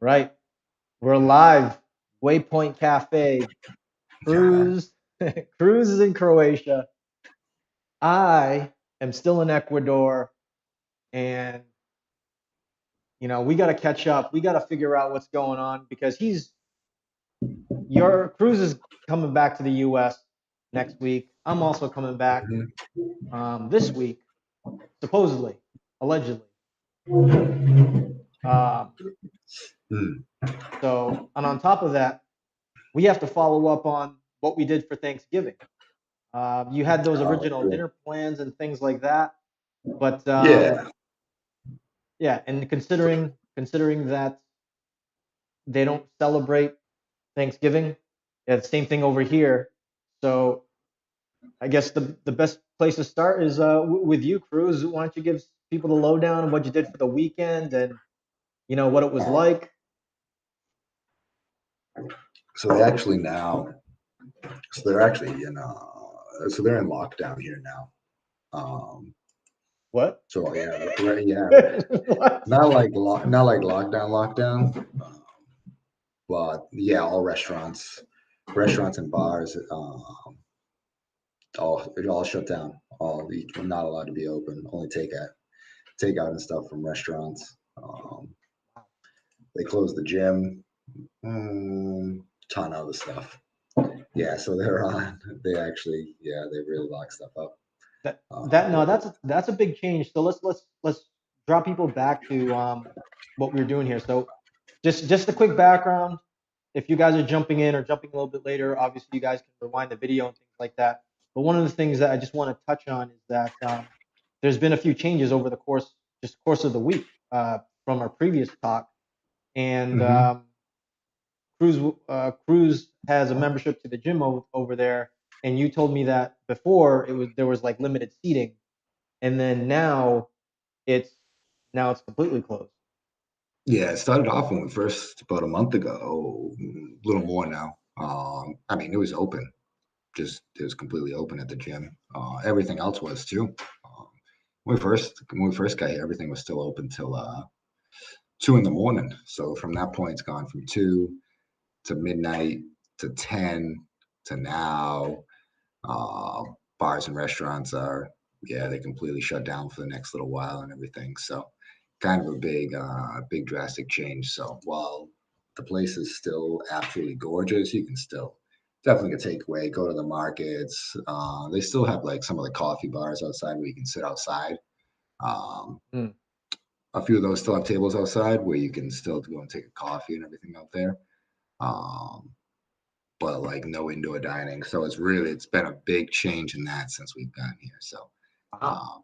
Right. We're live. Waypoint Cafe. Yeah. Cruz. Cruz is in Croatia. I am still in Ecuador. And, we got to catch up. We got to figure out what's going on because your Cruz is coming back to the U.S. next week. I'm also coming back Mhm. this week, supposedly, allegedly. Um, Mm. and on top of that, we have to follow up on what we did for Thanksgiving. You had those Oh, original cool. dinner plans and things like that, but Yeah. yeah, and considering that they don't celebrate Thanksgiving, yeah, the same thing over here. So I guess the best place to start is with you, Cruz. Why don't you give people the lowdown on what you did for the weekend and what it was like? So they actually now, so they're actually so they're in lockdown here now. Um, What? so yeah, right, yeah, What? not like lockdown, but yeah, all restaurants and bars, all shut down. We're not allowed to be open. Only takeout and stuff from restaurants. They closed the gym. Ton of other stuff. Yeah, so they're on. They actually, yeah, they really lock stuff up. That no, But that's a big change. So let's draw people back to what we were doing here. So just a quick background. If you guys are jumping in or jumping a little bit later, obviously you guys can rewind the video and things like that. But one of the things that I just want to touch on is that there's been a few changes over the course of the week from our previous talk, and hmm Cruz has a membership to the gym over there, and you told me that before there was like limited seating, and then it's now it's completely closed. yeah, it started off when we first about a month ago, a little more now. I mean, it was open, just it was completely open at the gym. Everything else was too. When we first got here, everything was still open till 2 in the morning. So from that point, it's gone from 2 to midnight to 10 to now. Uh, Bars and restaurants are, yeah, they completely shut down for the next little while and everything. So kind of a big drastic change. So while the place is still absolutely gorgeous, you can still definitely get takeaway, go to the markets. They still have like some of the coffee bars outside where you can sit outside. Um, Mm. a few of those still have tables outside where you can still go and take a coffee and everything out there. Um, but like no indoor dining. So it's been a big change in that since we've gotten here. So Wow. um,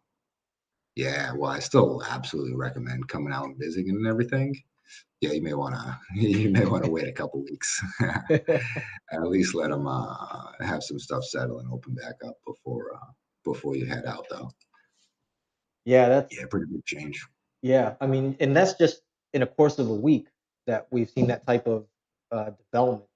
yeah, well, I still absolutely recommend coming out and visiting and everything. Yeah, you may wanna you may wanna wait a couple weeks. At least let them have some stuff settle and open back up before you head out though. Yeah, that's Yeah, pretty big change. yeah. I mean, and that's just in a course of a week that we've seen that type of development.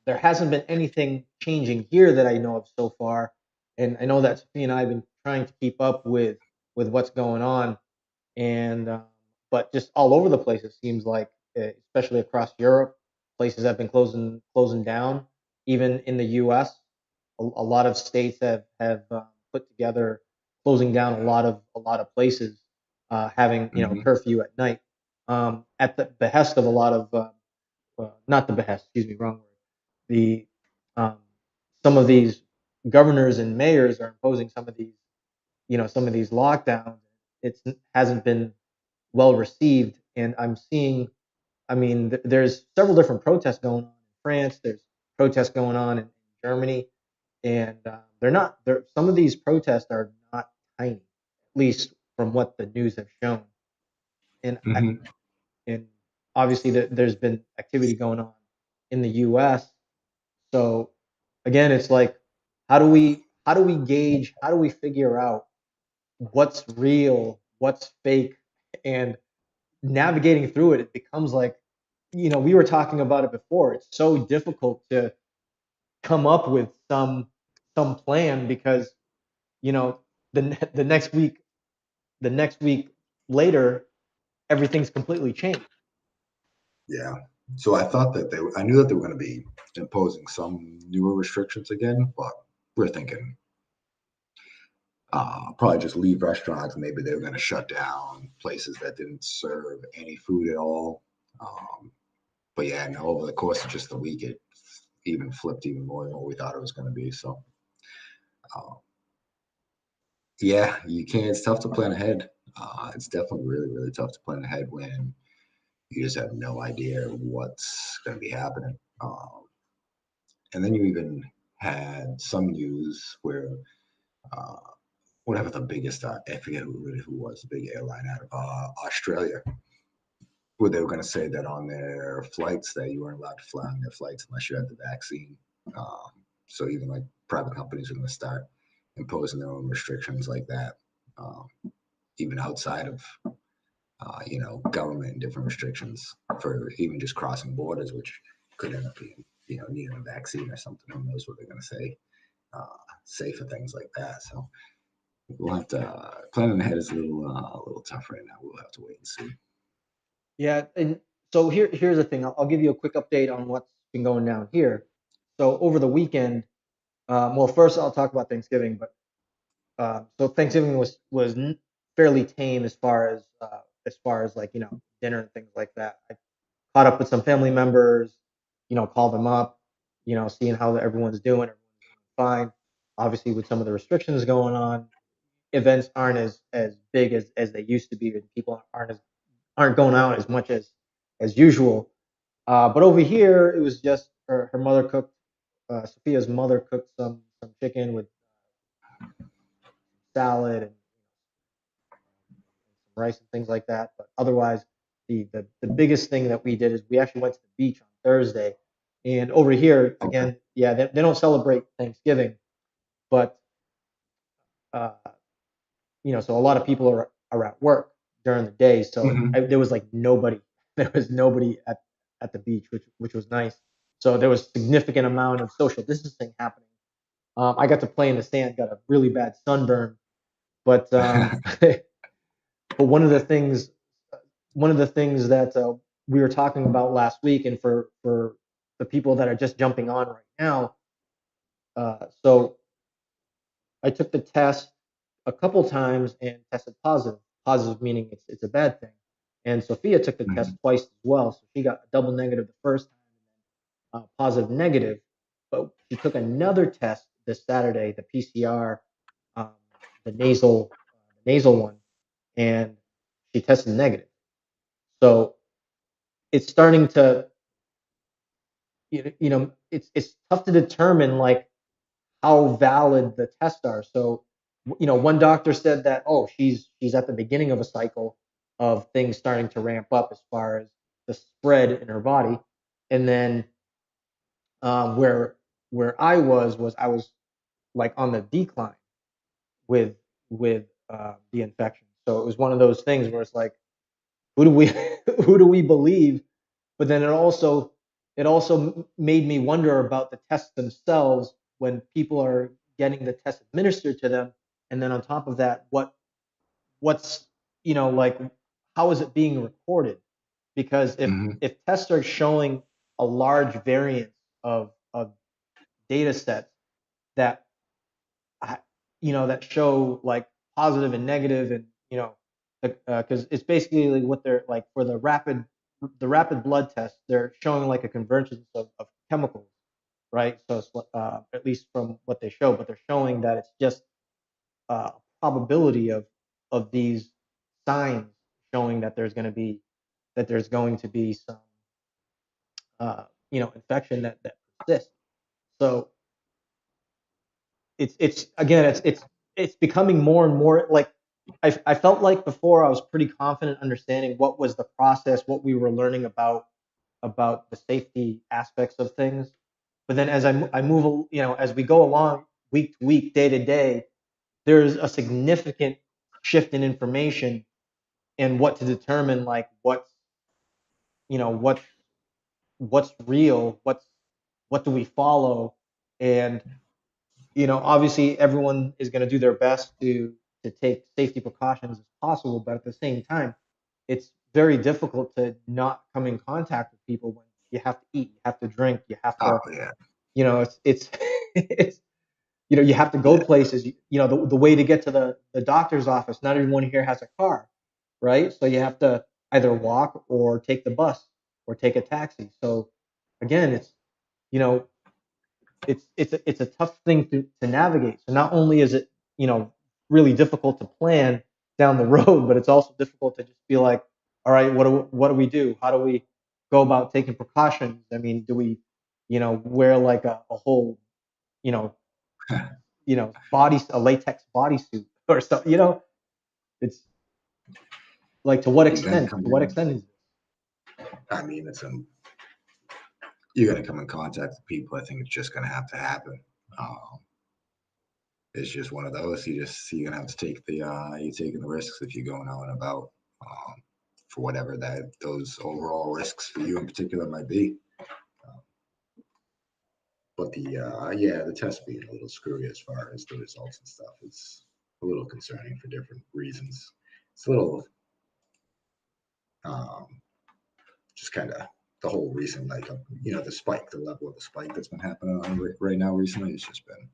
There hasn't been anything changing here that I know of so far, and I know that Sophie and I have been trying to keep up with what's going on, and but just all over the place it seems like, especially across Europe, places have been closing down. Even in the U.S., a lot of states have put together closing down a lot of places, having hmm curfew at night, at the behest of a lot of not the behest, excuse me, wrong word. The um, Some of these governors and mayors are imposing some of these lockdowns. It hasn't been well received, and I'm seeing. I mean, there's several different protests going on in France. There's protests going on in Germany, and they're not. Some of these protests are not tiny, at least from what the news have shown. And hmm and obviously there's been activity going on in the U.S. So again, it's like, how do we gauge, how do we figure out what's real, what's fake, and navigating through it, it becomes like, we were talking about it before. It's so difficult to come up with some plan because you know the next week later everything's completely changed. Yeah. So I thought that I knew that they were going to be imposing some newer restrictions again, but we're thinking probably just leave restaurants. Maybe they were going to shut down places that didn't serve any food at all. Um, but yeah, no, over the course of just the week, it even flipped even more than what we thought it was going to be. So uh, yeah, you can't. It's tough to plan ahead. It's definitely really, really tough to plan ahead when you just have no idea what's going to be happening. And then you even had some news where uh, whatever the biggest, I forget who was the big airline out of Australia, where they were going to say that on their flights that you weren't allowed to fly on their flights unless you had the vaccine. Um, so even like private companies are going to start imposing their own restrictions like that, um, even outside of government and different restrictions for even just crossing borders, which could end up being needing a vaccine or something. Who knows what they're going to uh, say for things like that. So we'll have to planning ahead is a little tough right now. We'll have to wait and see. Yeah, and so here's the thing. I'll give you a quick update on what's been going down here. So over the weekend, well, first I'll talk about Thanksgiving, but so Thanksgiving was fairly tame as far as like dinner and things like that. I caught up with some family members, called them up, seeing how everyone's doing. Everyone's doing fine. Obviously, with some of the restrictions going on, events aren't as big as they used to be, and people aren't going out as much as usual. But over here, it was just her mother cooked. Sophia's mother cooked some chicken with salad and some rice and things like that. But otherwise, the biggest thing that we did is we actually went to the beach on Thursday. And over here, Okay. again, yeah, they don't celebrate Thanksgiving, but uh, so a lot of people are at work during the day. So Hmm. there was like nobody. There was nobody at the beach, which was nice. So there was significant amount of social distancing happening. I got to play in the sand, got a really bad sunburn, but but one of the things that we were talking about last week, and for the people that are just jumping on right now, so I took the test a couple times and tested positive. Positive meaning it's a bad thing. And Sophia took the test Hmm. twice as well, so she got a double negative the first time, and then positive negative. But she took another test this Saturday, the PCR, um, the nasal one, and she tested negative. So it's starting to, it's tough to determine like how valid the tests are. So, one doctor said that, oh, she's at the beginning of a cycle of things starting to ramp up as far as the spread in her body, and then where I was like on the decline with the infection. So it was one of those things where it's like, who do we who do we believe? But then it also made me wonder about the tests themselves when people are getting the test administered to them, and then on top of that, what's like how is it being recorded? Because Hmm. if tests are showing a large variance of data sets that that show like positive and negative, and because it's basically like what they're like for the rapid blood test, they're showing like a convergence of chemicals, right? So it's, at least from what they show, but they're showing that it's just probability of these signs showing that there's going to be some infection that persists. So it's again it's becoming more and more like I felt like before I was pretty confident understanding what was the process, what we were learning about the safety aspects of things. But then as I move, as we go along week to week, day to day, there's a significant shift in information and what to determine, like you know what what's real, what do we follow, and obviously everyone is going to do their best to take safety precautions as possible, but at the same time, it's very difficult to not come in contact with people when you have to eat, you have to drink, you have Oh to, yeah, it's it's you have to go yeah, places. The way to get to the doctor's office. Not everyone here has a car, right? So you have to either walk or take the bus or take a taxi. So again, you know it's a tough thing to navigate. So not only is it really difficult to plan down the road, but it's also difficult to just be like, all right, what do we do? How do we go about taking precautions? I mean, do we wear like a whole you know a latex bodysuit or something? It's like, to what you're gonna extent? come To what in. extent is this? I mean, you're gonna come in contact with people. I think it's just gonna have to happen. Um, it's just one of those. You're gonna have to take you're taking the risks if you're going out and about, um, for whatever those overall risks for you in particular might be. Uh, but the test being a little screwy as far as the results and stuff is a little concerning for different reasons. It's a little um, just kind of the whole recent, like, the spike, the level of the spike that's been happening right now recently has just been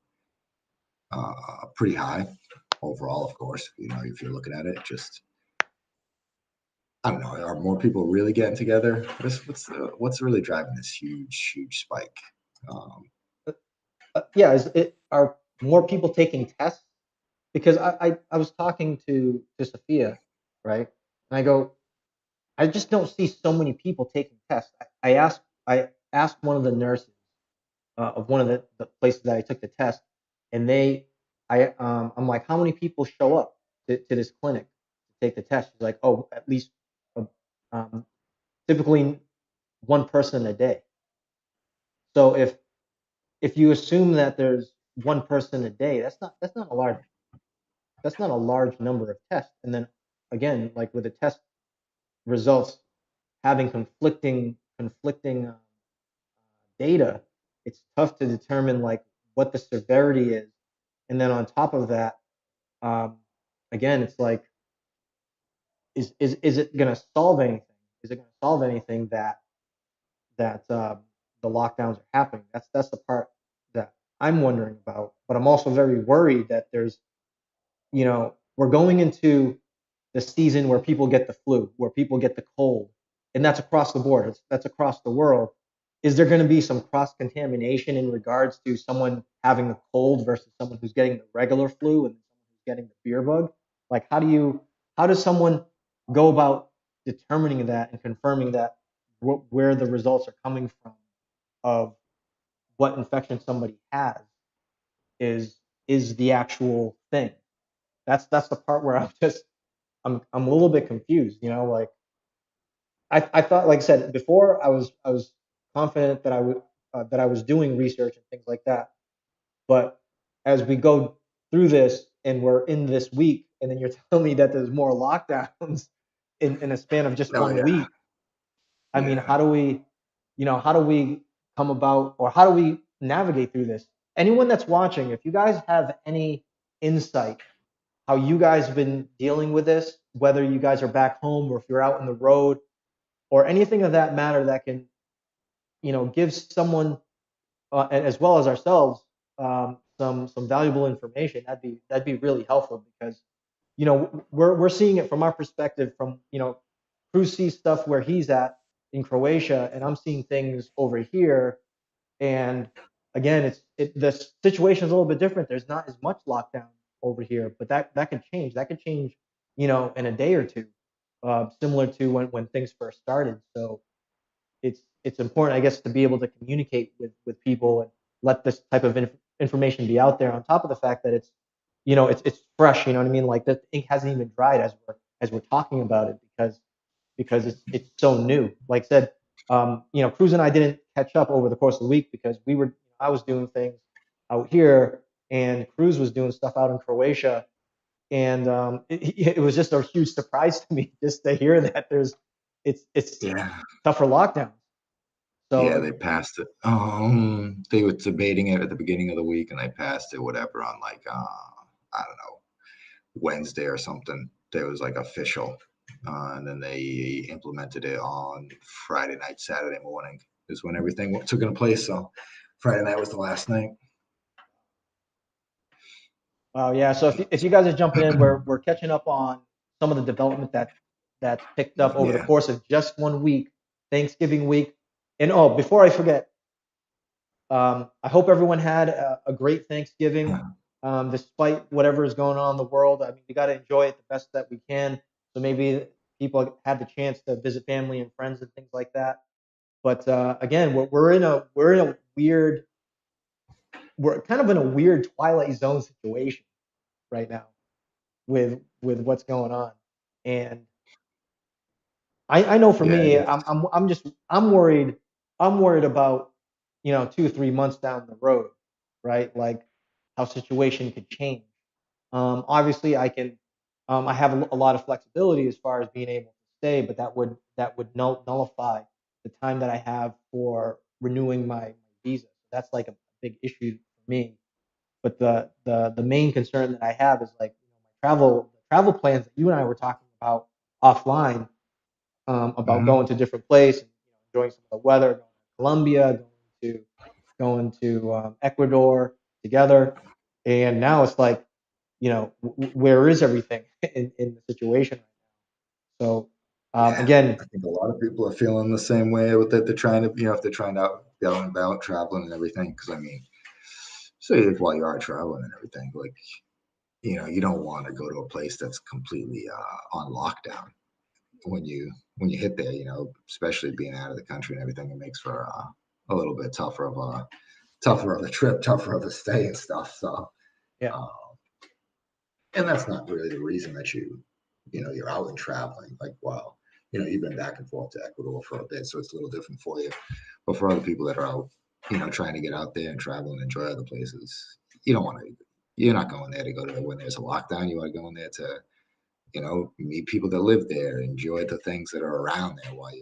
pretty high overall. Of course, if you're looking at it, just I don't know, are more people really getting together? What's really driving this huge spike? Um, Yeah, are more people taking tests? Because I was talking to Sophia, right? And I go, I just don't see so many people taking tests. I asked one of the nurses of one of the places that I took the test, and I'm like, how many people show up to this clinic to take the test? She's like, oh, at least uh, um, typically one person a day. So if you assume that there's one person a day, that's not a large number of tests. And then again, like with the test results having conflicting data, it's tough to determine like what the severity is. And then on top of that, um, again, it's like, is it going to solve anything? Is it going to solve anything that the lockdowns are happening? That's the part that I'm wondering about. But I'm also very worried that we're going into the season where people get the flu, where people get the cold, and that's across the board. That's across the world. Is there going to be some cross contamination in regards to someone having a cold versus someone who's getting the regular flu and someone who's getting the beer bug? Like, how does someone go about determining that and confirming that where the results are coming from of what infection somebody has is is the actual thing? That's the part where I'm a little bit confused. Like, I thought, like I said before, I was confident that I was doing research and things like that. But as we go through this and we're in this week, and then you're telling me that there's more lockdowns in a span of just oh one yeah, week. I mean, yeah, how do we come about, or how do we navigate through this? Anyone that's watching, if you guys have any insight how you guys have been dealing with this, whether you guys are back home or if you're out on the road or anything of that matter that can, give someone, and as well as ourselves, some valuable information. That'd be really helpful because, we're seeing it from our perspective. From Cruz sees stuff where he's at in Croatia, and I'm seeing things over here. And again, the situation is a little bit different. There's not as much lockdown over here, but that could change. That could change, in a day or two, similar to when things first started. So it's important, I guess, to be able to communicate with people and let this type of information be out there. On top of the fact that it's fresh. You know what I mean? Like, the ink hasn't even dried as we're talking about it because it's so new. Like I said, Cruz and I didn't catch up over the course of the week because I was doing things out here, and Cruz was doing stuff out in Croatia, and it was just a huge surprise to me just to hear that it's yeah, tougher lockdowns. yeah. So They passed it. They were debating it at the beginning of the week, and they passed it, whatever, on like I don't know, Wednesday or something. It was like official. and then they implemented it on Friday night, Saturday morning is when everything took into place. So Friday night was the last night. Yeah. So if you guys are jumping in, we're catching up on some of the development that's picked up over the Yeah. course of just 1 week, Thanksgiving week. And oh, before I forget, I hope everyone had a great Thanksgiving, despite whatever is going on in the world. I mean, we got to enjoy it the best that we can. So maybe people had the chance to visit family and friends and things like that. But again, we're kind of in a weird Twilight Zone situation right now with what's going on. And I know for Yeah. me, I'm worried. I'm worried about 2 or 3 months down the road, right? Like how situation could change. Obviously, I have a lot of flexibility as far as being able to stay, but that would nullify the time that I have for renewing my visa. That's like a big issue for me. But the main concern that I have is like my travel plans that you and I were talking about offline, about Hmm. going to different places, enjoying some of the weather, going to Colombia, going to Ecuador together, and now it's like, where is everything in the situation right now? So Yeah. again, I think a lot of people are feeling the same way with it. They're trying to, if they're trying to get out and about traveling and everything. Because I mean, say if while you are traveling and everything, like you don't want to go to a place that's completely on lockdown when you hit there. Especially being out of the country and everything, it makes for a little bit tougher of a trip, tougher of a stay and stuff. So, yeah, uh, and that's not really the reason that you're out and traveling. Like, wow, you've been back and forth to Ecuador for a bit, so it's a little different for you. But for other people that are out, trying to get out there and travel and enjoy other places, you don't want to. You're not going there to go to when there's a lockdown. You want to go in there to, meet people that live there, enjoy the things that are around there while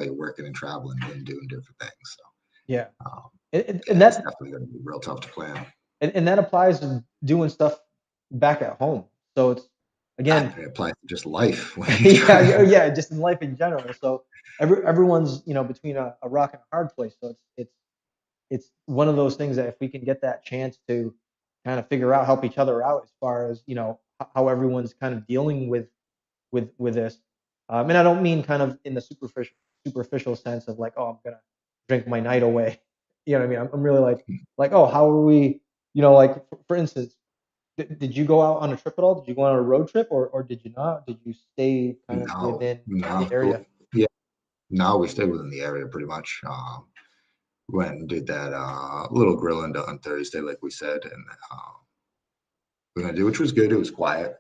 you're working and traveling and doing different things. So, yeah, um, and yeah, it's that definitely going to be real tough to plan. and that applies to doing stuff back at home. So it's I again, mean, it applies to just life when you yeah, try. yeah, just in life in general. So everyone's between a rock and a hard place. So it's one of those things that if we can get that chance to kind of figure out, help each other out as far as how everyone's kind of dealing with this. And I don't mean kind of in the superficial sense of like, oh, I'm gonna drink my night away. You know what I mean? I'm really like, oh, how are we? Like for instance, did you go out on a trip at all? Did you go on a road trip, or did you not? Did you stay kind of No, within no, the area? yeah, no, we stayed within the area pretty much. Went and did that little grilling on Thursday, like we said, and we're gonna do, which was good. It was quiet.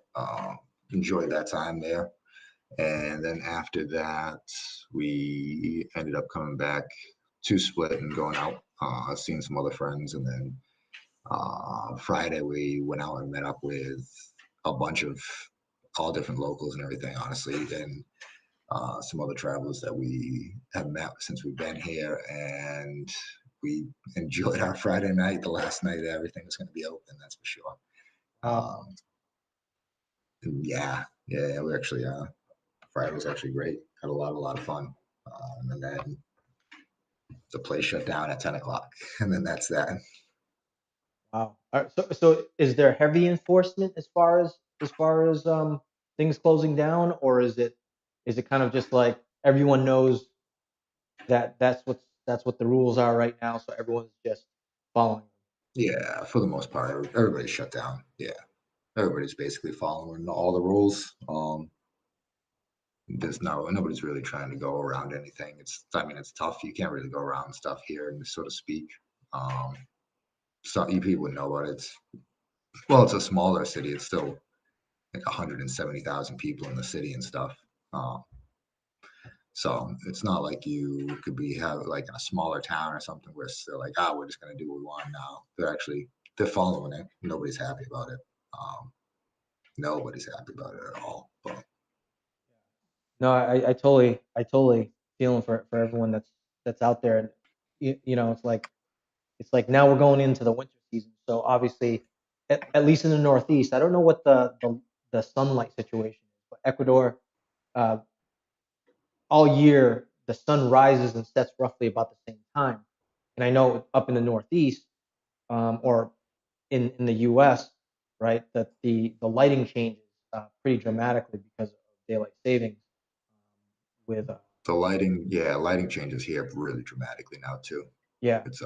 Enjoyed that time there, and then after that, we ended up coming back to Split and going out, seeing some other friends, and then Friday we went out and met up with a bunch of all different locals and everything, honestly, and some other travelers that we have met since we've been here, and we enjoyed our Friday night, the last night that everything was going to be open, that's for sure. Wow. Um, yeah, we actually, Friday was actually great. Had a lot of fun. And then the place shut down at 10 o'clock, and then that's that. Wow. All right, so is there heavy enforcement as far as things closing down, or is it kind of just like everyone knows that that's what the rules are right now, so everyone's just following them? Yeah, for the most part, everybody's shut down. Yeah, everybody's basically following all the rules. There's nobody's really trying to go around anything. I mean, it's tough. You can't really go around stuff here, so to speak. Um, so you people would know about it. It's a smaller city. It's still like 170,000 people in the city and stuff. Um, so it's not like you could have like in a smaller town or something where it's still like, we're just gonna do what we want now. They're following it. Nobody's happy about it. Um, nobody's happy about it at all. But No, I totally feeling for everyone that's out there, and it's like now we're going into the winter season, so obviously, at least in the Northeast, I don't know what the sunlight situation is, but Ecuador, uh, all year the sun rises and sets roughly about the same time. And I know up in the Northeast, or in the U.S., right, that the lighting changes pretty dramatically because of daylight savings. With The lighting, yeah, lighting changes here really dramatically now too. Yeah, It's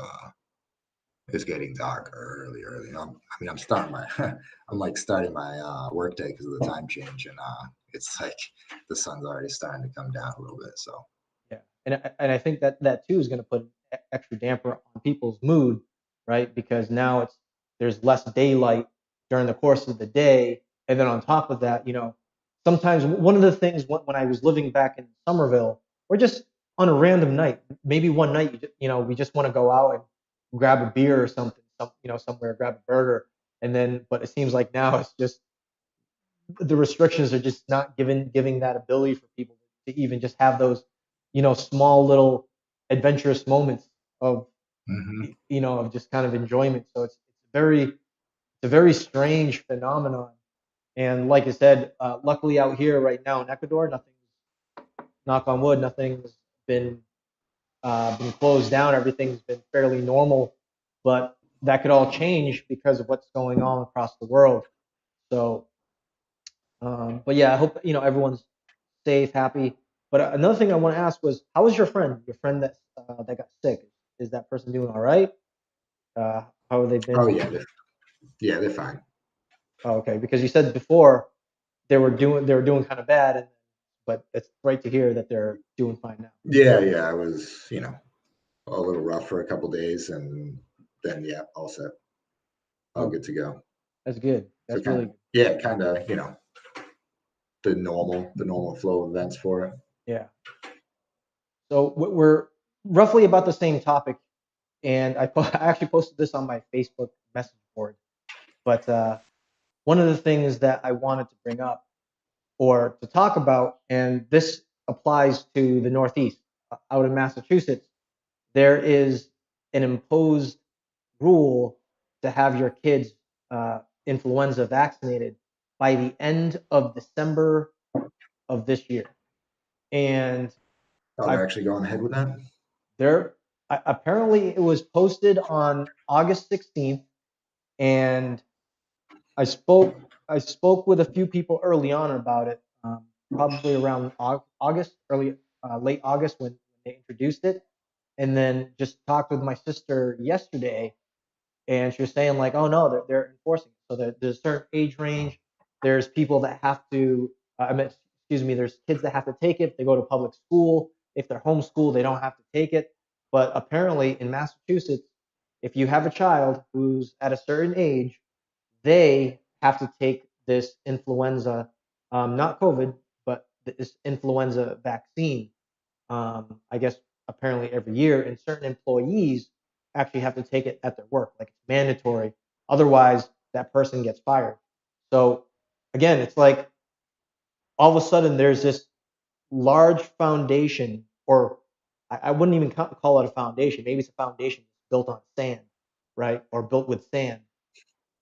it's getting dark early, early. I mean, I'm starting my, I'm like starting my work day because of the time change, and it's like the sun's already starting to come down a little bit. So, yeah, and I think that that too is going to put an extra damper on people's mood, right? Because now there's less daylight during the course of the day, and then on top of that, sometimes one of the things when I was living back in Somerville, or just on a random night, maybe one night, we just want to go out and grab a beer or something, somewhere, grab a burger, and then, but it seems like now it's just the restrictions are just not giving that ability for people to even just have those, small little adventurous moments of, hmm of just kind of enjoyment. So it's a very strange phenomenon. And like I said, luckily out here right now in Ecuador, nothing's, knock on wood, nothing's been been closed down. Everything's been fairly normal, but that could all change because of what's going on across the world. So, but yeah, I hope everyone's safe, happy. But another thing I want to ask was, how was your friend? Your friend that got sick? Is that person doing all right? How have they oh been? yeah, yeah, they're fine. Oh, okay, because you said before they were doing kind of bad, but it's great to hear that they're doing fine now. Yeah, yeah, I was, a little rough for a couple days, and then yeah, all set, all Oh, good to go. that's good. So That's kind really of, good. yeah, kind of, the normal flow of events for it. Yeah. So we're roughly about the same topic, and I actually posted this on my Facebook message board. But one of the things that I wanted to bring up or to talk about, and this applies to the Northeast, out in Massachusetts, there is an imposed rule to have your kids influenza vaccinated by the end of December of this year. And Oh, I they're actually going ahead with that. there apparently it was posted on August 16th, and I spoke with a few people early on about it, probably around August, late August when they introduced it, and then just talked with my sister yesterday, and she was saying like, oh no, they're enforcing it. So there's a certain age range. There's people that have to. I mean, excuse me. There's kids that have to take it if they go to public school. If they're homeschooled, they don't have to take it. But apparently in Massachusetts, if you have a child who's at a certain age, they have to take this influenza, not COVID, but this influenza vaccine. I guess apparently every year, and certain employees actually have to take it at their work, like it's mandatory. Otherwise, that person gets fired. So again, it's like all of a sudden there's this large foundation, or I wouldn't even call it a foundation. Maybe it's a foundation built on sand, right, or built with sand,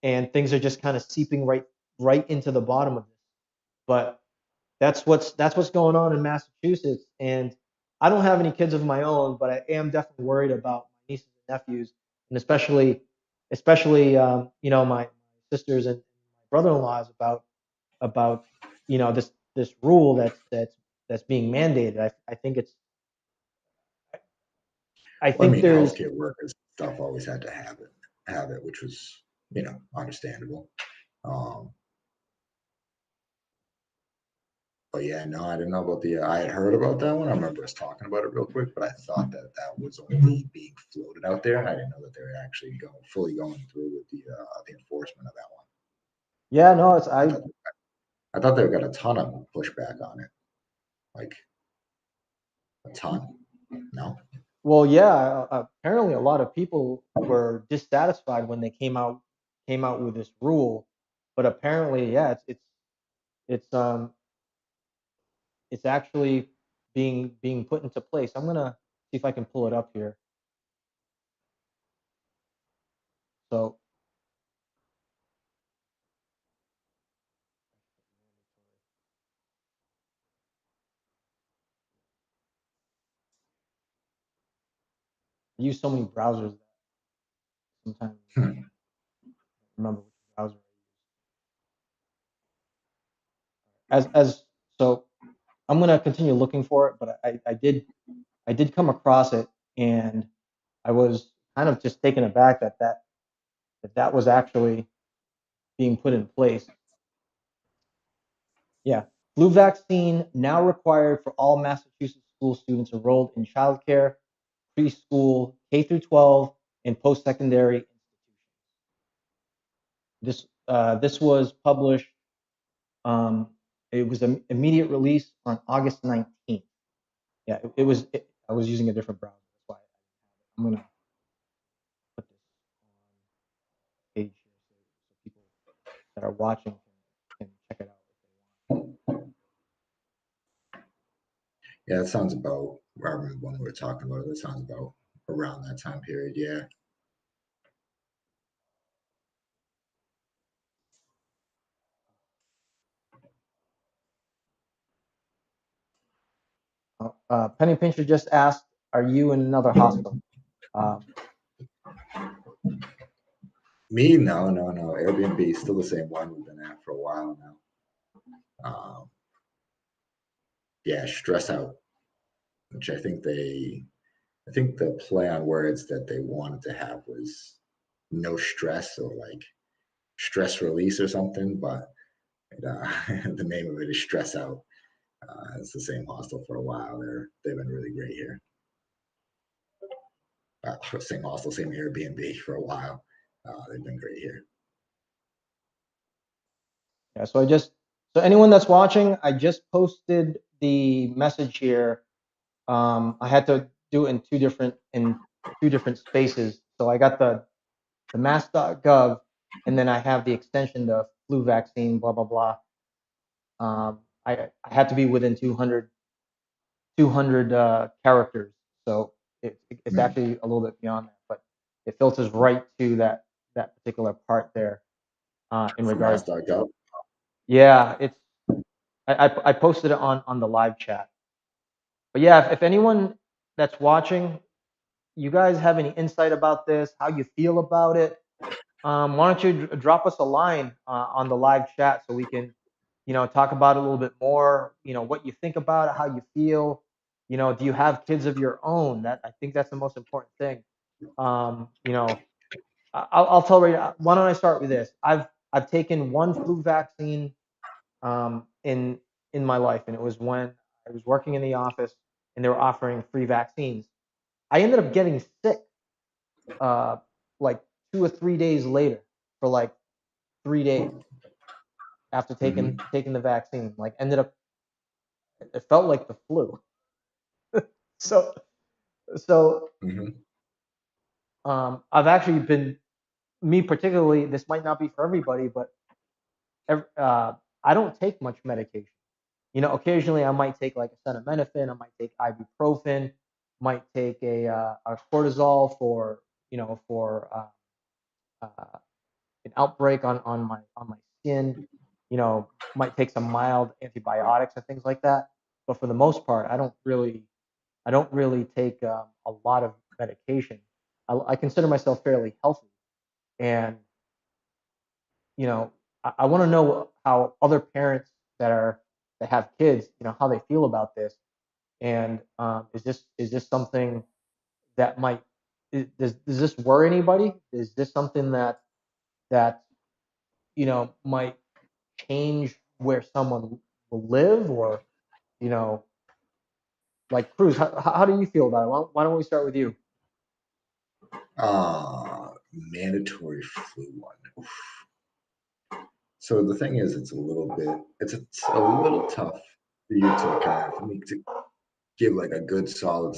and things are just kind of seeping right into the bottom of this. But that's what's going on in Massachusetts. And I don't have any kids of my own, but I am definitely worried about my nieces and nephews, and especially my sisters and my brother-in-laws about this rule that's being mandated. I think it's I Well, I think mean, there's healthcare workers stuff always had to have it, which was, understandable. Um, but yeah, no, I didn't know about the. I had heard about that one. I remember us talking about it real quick, but I thought that that was only being floated out there, and I didn't know that they were actually fully going through with the enforcement of that one. yeah, no, it's I I thought I thought they got a ton of pushback on it, like a ton. No. well, yeah, apparently a lot of people were dissatisfied when they came out with this rule, but apparently, yeah, it's it's actually being put into place. I'm gonna see if I can pull it up here. So, I use so many browsers that sometimes Hmm. I remember which browser I use. As so, I'm gonna continue looking for it, but I did come across it, and I was kind of just taken aback that that was actually being put in place. Yeah. Flu vaccine now required for all Massachusetts school students enrolled in childcare, preschool, K through 12, and post-secondary institutions. This was published. Um, it was an immediate release on August 19th. Yeah, it was. I was using a different browser. That's why I'm gonna put this on page here so people that are watching can check it out if they want. Yeah, that sounds about. I remember when we were talking about it. That sounds about around that time period. Yeah. Penny Pincher just asked, "Are you in another hospital?" Um, Me, no, no, no. Airbnb is still the same one we've been at for a while now. Um, yeah, stress out, which I think the play on words that they wanted to have was no stress or like stress release or something, but the name of it is stress out. It's the same hostel for a while. They've been really great here. Same hostel, same Airbnb for a while. They've been great here. yeah, so anyone that's watching, I just posted the message here. I had to do it in two different spaces. So I got the mass.gov, and then I have the extension, the flu vaccine, blah blah blah. I had to be within 200 characters, so it's Mm. actually a little bit beyond that, but it filters right to that particular part there in For regards. mass.gov. Yeah, it's I posted it on the live chat. But yeah, if anyone that's watching, you guys have any insight about this, how you feel about it, why don't you drop us a line on the live chat so we can, talk about it a little bit more. What you think about it, how you feel. Do you have kids of your own? That I think that's the most important thing. Um, you know, I'll tell you. Why don't I start with this? I've taken one flu vaccine in my life, and it was when I was working in the office and they were offering free vaccines. I ended up getting sick uh, like 2 or 3 days later for like 3 days after Hmm. taking the vaccine. Like ended up, it felt like the flu. So so Hmm. I've actually been me particularly. This might not be for everybody, but I don't take much medication. Occasionally I might take like acetaminophen, I might take ibuprofen, might take a cortisol for for uh, an outbreak on my skin. Might take some mild antibiotics and things like that. But for the most part, I don't really take a lot of medication. I consider myself fairly healthy, and you know, I want to know how other parents that have kids, how they feel about this. And is this something that might does this worry anybody? Is this something that might change where someone will live, or you know, like Cruz? How do you feel about it? Why don't we start with you? Mandatory flu one. So the thing is, it's a little tough for you to kind of for me to give like a good solid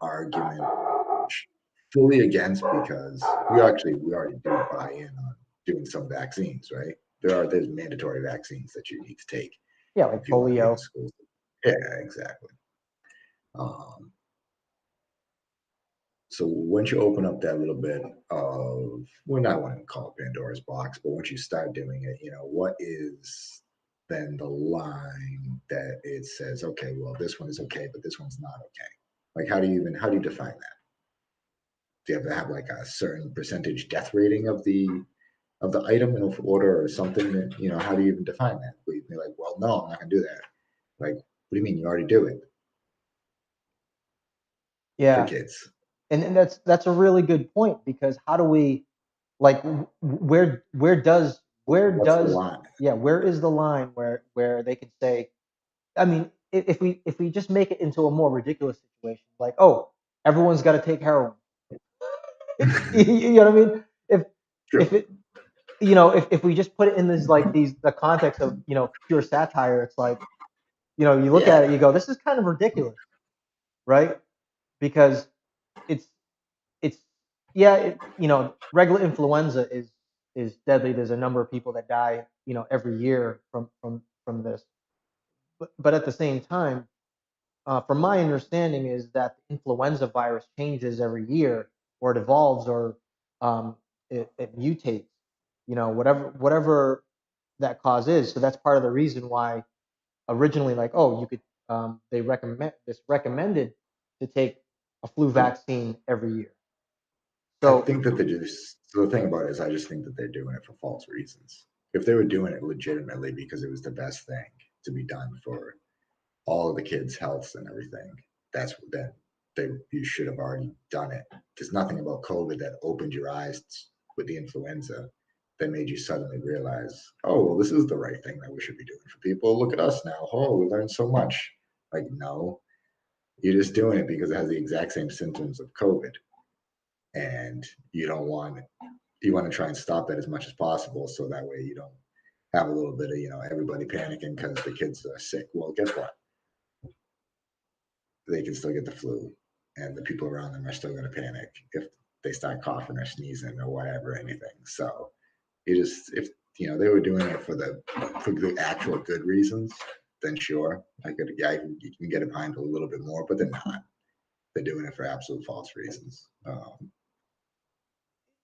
argument fully against because we already do buy in on doing some vaccines, right? There's mandatory vaccines that you need to take Yeah, like if you want to be in polio. school. Yeah, exactly. Um, so once you open up that little bit of, well, not want to call it Pandora's box, but once you start doing it, what is then the line that it says, okay, well, this one is okay, but this one's not okay? Like, how do you define that? do you have to have like a certain percentage death rating of the item in order or something that, how do you even define that? We'd be like, well, no, I'm not gonna do that. Like, what do you mean you already do it for Yeah, kids? and that's a really good point because how do we like What's the line? where is the line where they can say, I mean, if we just make it into a more ridiculous situation, like, oh, everyone's got to take heroin. You know what I mean? If Sure. it if we just put it in this like these the context of pure satire, it's like you look at it, Yeah, you go, this is kind of ridiculous, right? Because it's it's yeah, regular influenza is deadly. There's a number of people that die, every year from this. But at the same time, from my understanding, is that the influenza virus changes every year, or it evolves, or it mutates. Whatever that cause is. So that's part of the reason why originally, like, oh, you could they recommended to take a flu vaccine every year. I So think that they just, so the thing about it is I just think that they're doing it for false reasons. If they were doing it legitimately because it was the best thing to be done for all of the kids' health and everything, that's what then you should have already done it. There's nothing about COVID that opened your eyes with the influenza that made you suddenly realize, oh, well, this is the right thing that we should be doing for people. Look at us now. Oh, we learned so much. Like, no, you're just doing it because it has the exact same symptoms of COVID, and you want to try and stop that as much as possible, so that way you don't have a little bit of everybody panicking because the kids are sick. Well, guess what? They can still get the flu, and the people around them are still going to panic if they start coughing or sneezing or whatever, anything. So you just, if they were doing it for the actual good reasons, then sure, you can get it behind a little bit more, but they're not. They're doing it for absolute false reasons.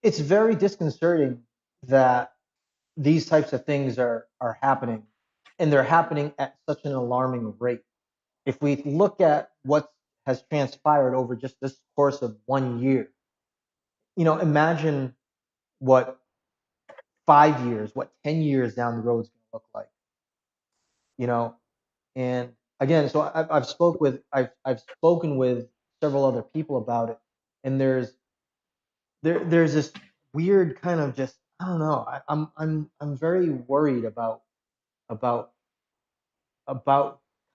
it's very disconcerting that these types of things are happening, and they're happening at such an alarming rate. If we look at what has transpired over just this course of 1 year, imagine what 5 years, what 10 years down the road is going to look like. You know, and again, so I've spoken with several other people about it, and there's this weird kind of just, I don't know. I'm very worried about about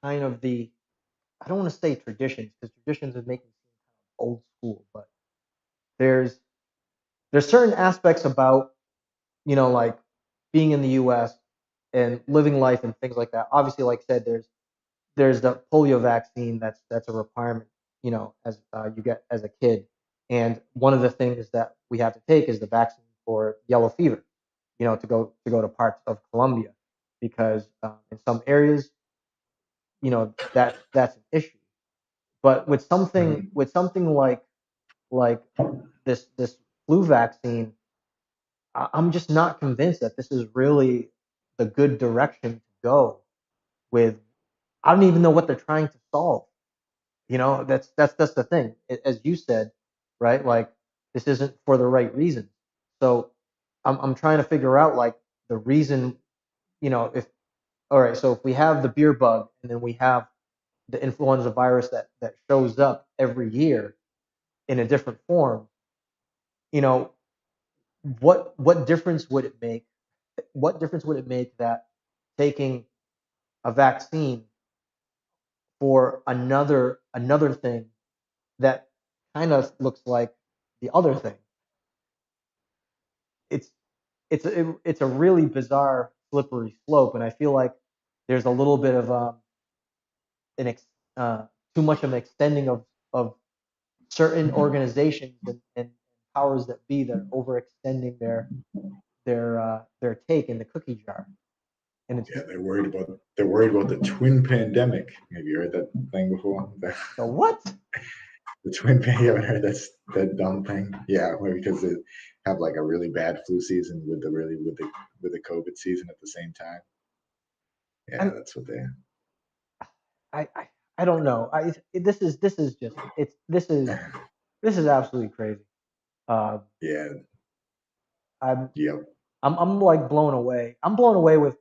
kind of the, I don't want to say traditions, because traditions is making it seem kind of old school, but there's there's certain aspects about like being in the U.S. and living life and things like that. Obviously, like I said, there's the polio vaccine that's a requirement, as you get as a kid, and one of the things that we have to take is the vaccine for yellow fever, to go to parts of Colombia, because in some areas, that's an issue. But with something like this flu vaccine, I'm just not convinced that this is really the good direction to go with. I don't even know what they're trying to solve. That's the thing. As you said, right? Like, this isn't for the right reason. So I'm trying to figure out, like, the reason. If All right, so if we have the beer bug, and then we have the influenza virus that shows up every year in a different form, you know, what difference would it make? What difference would it make that taking a vaccine for another thing that kind of looks like the other thing? It's it's a really bizarre slippery slope, and I feel like there's a little bit of an ex, too much of an extending of certain organizations and powers that be that are overextending their take in the cookie jar, and it's Yeah, they're worried about the twin pandemic. Have you heard that thing before? the what? The twin pandemic. You haven't heard that dumb thing? Yeah, because they have like a really bad flu season with the COVID season at the same time. Yeah, I'm that's what they. I don't know. This is just it's this is absolutely crazy. Uh, Yeah. I'm Yep. I'm like blown away. I'm blown away with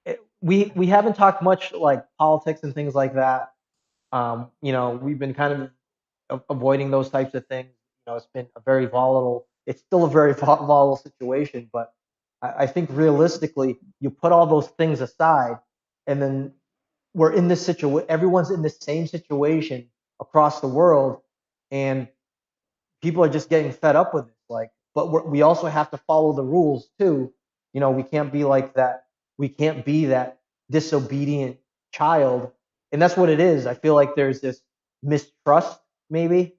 it. We haven't talked much like politics and things like that. We've been kind of avoiding those types of things. It's been a very volatile. It's still a very volatile situation, but I think realistically, you put all those things aside, and then we're in this situation. Everyone's in the same situation across the world, and people are just getting fed up with it. Like, but we also have to follow the rules too. We can't be like that. We can't be that disobedient child, and that's what it is. I feel like there's this mistrust, maybe,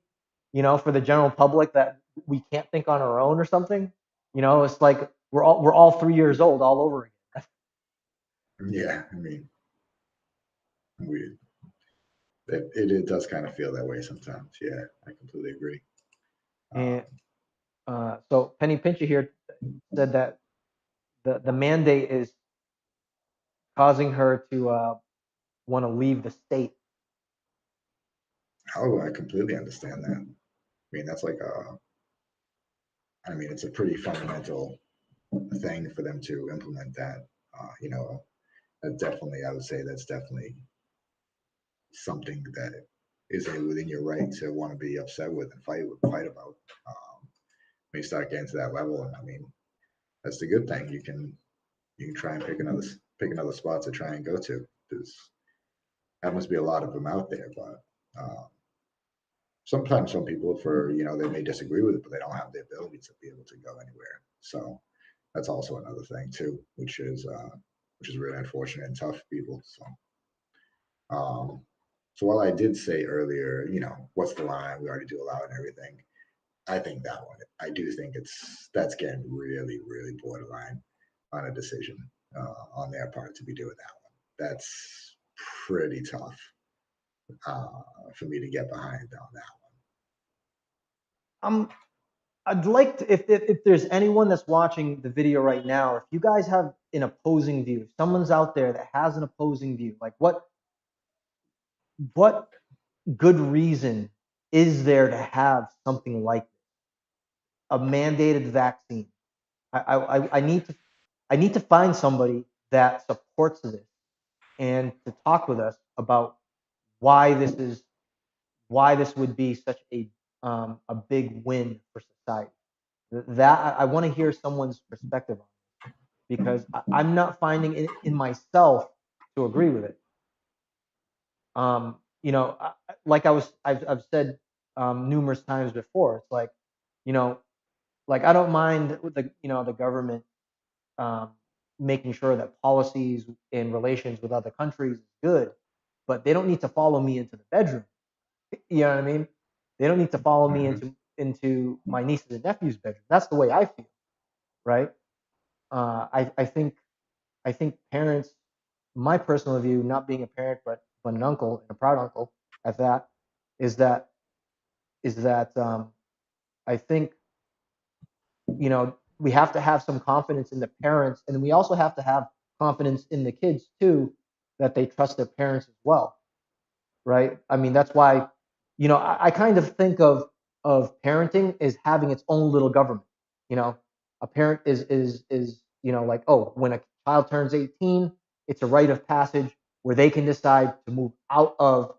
for the general public that we can't think on our own or something. It's like we're all 3 years old all over again. Yeah. I mean, we it does kind of feel that way sometimes. Yeah, I completely agree. And Um, so Penny Pincher here said that the mandate is causing her to want to leave the state. oh, I completely understand that. I mean, that's like a. I mean, it's a pretty fundamental thing for them to implement that. That definitely, I would say that's definitely something that is within your right to want to be upset with and fight about. When you start getting to that level, and I mean, that's the good thing. You can try and pick another spot to try and go to. There's that must be a lot of them out there, but sometimes some people they may disagree with it, but they don't have the ability to be able to go anywhere. So that's also another thing too, which is really unfortunate and tough for people. Um, so while I did say earlier, what's the line? We already do allow it and everything. I think that one. I do think that's getting really, really borderline on a decision on their part to be doing that one. That's pretty tough uh, for me to get behind on that Um, I'd like to, if there's anyone that's watching the video right now, if you guys have an opposing view, if someone's out there that has an opposing view, like what good reason is there to have something like a mandated vaccine? I need to find somebody that supports this and to talk with us about why this is why this would be such a big win for society. That I want to hear someone's perspective on it because I'm not finding it in myself to agree with it. Like I've said numerous times before. It's like, you know, like I don't mind with the government um, making sure that policies in relations with other countries is good, but they don't need to follow me into the bedroom. You know what I mean? They don't need to follow me one. into my nieces and nephews' bedroom. That's the way I feel, right? I think parents, my personal view, not being a parent but an uncle and a proud uncle at that, is that I think we have to have some confidence in the parents, and we also have to have confidence in the kids too, that they trust their parents as well, right? I mean, that's why, I kind of think of parenting as having its own little government. You know, a parent is like, oh, when a child turns 18, it's a rite of passage where they can decide to move out of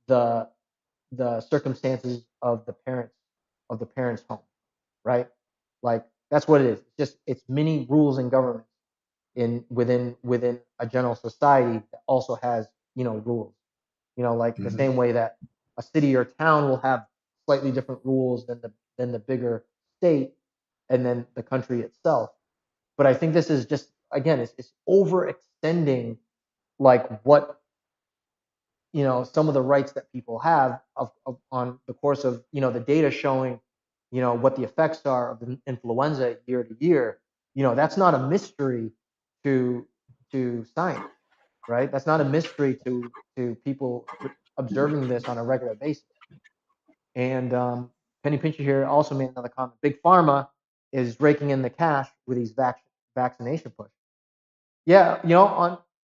the the circumstances of the parents' home, right? Like that's what it is. It's many rules and governments within a general society that also has rules. Like the Hmm. same way that a city or town will have slightly different rules than the bigger state and then the country itself. But I think this is just again, it's overextending like what some of the rights that people have on the course of the data showing what the effects are of the influenza year to year. That's not a mystery to science, right? That's not a mystery to people observing this on a regular basis. And Penny Pincher here also made another comment. Big Pharma is raking in the cash with these vaccination push. Yeah,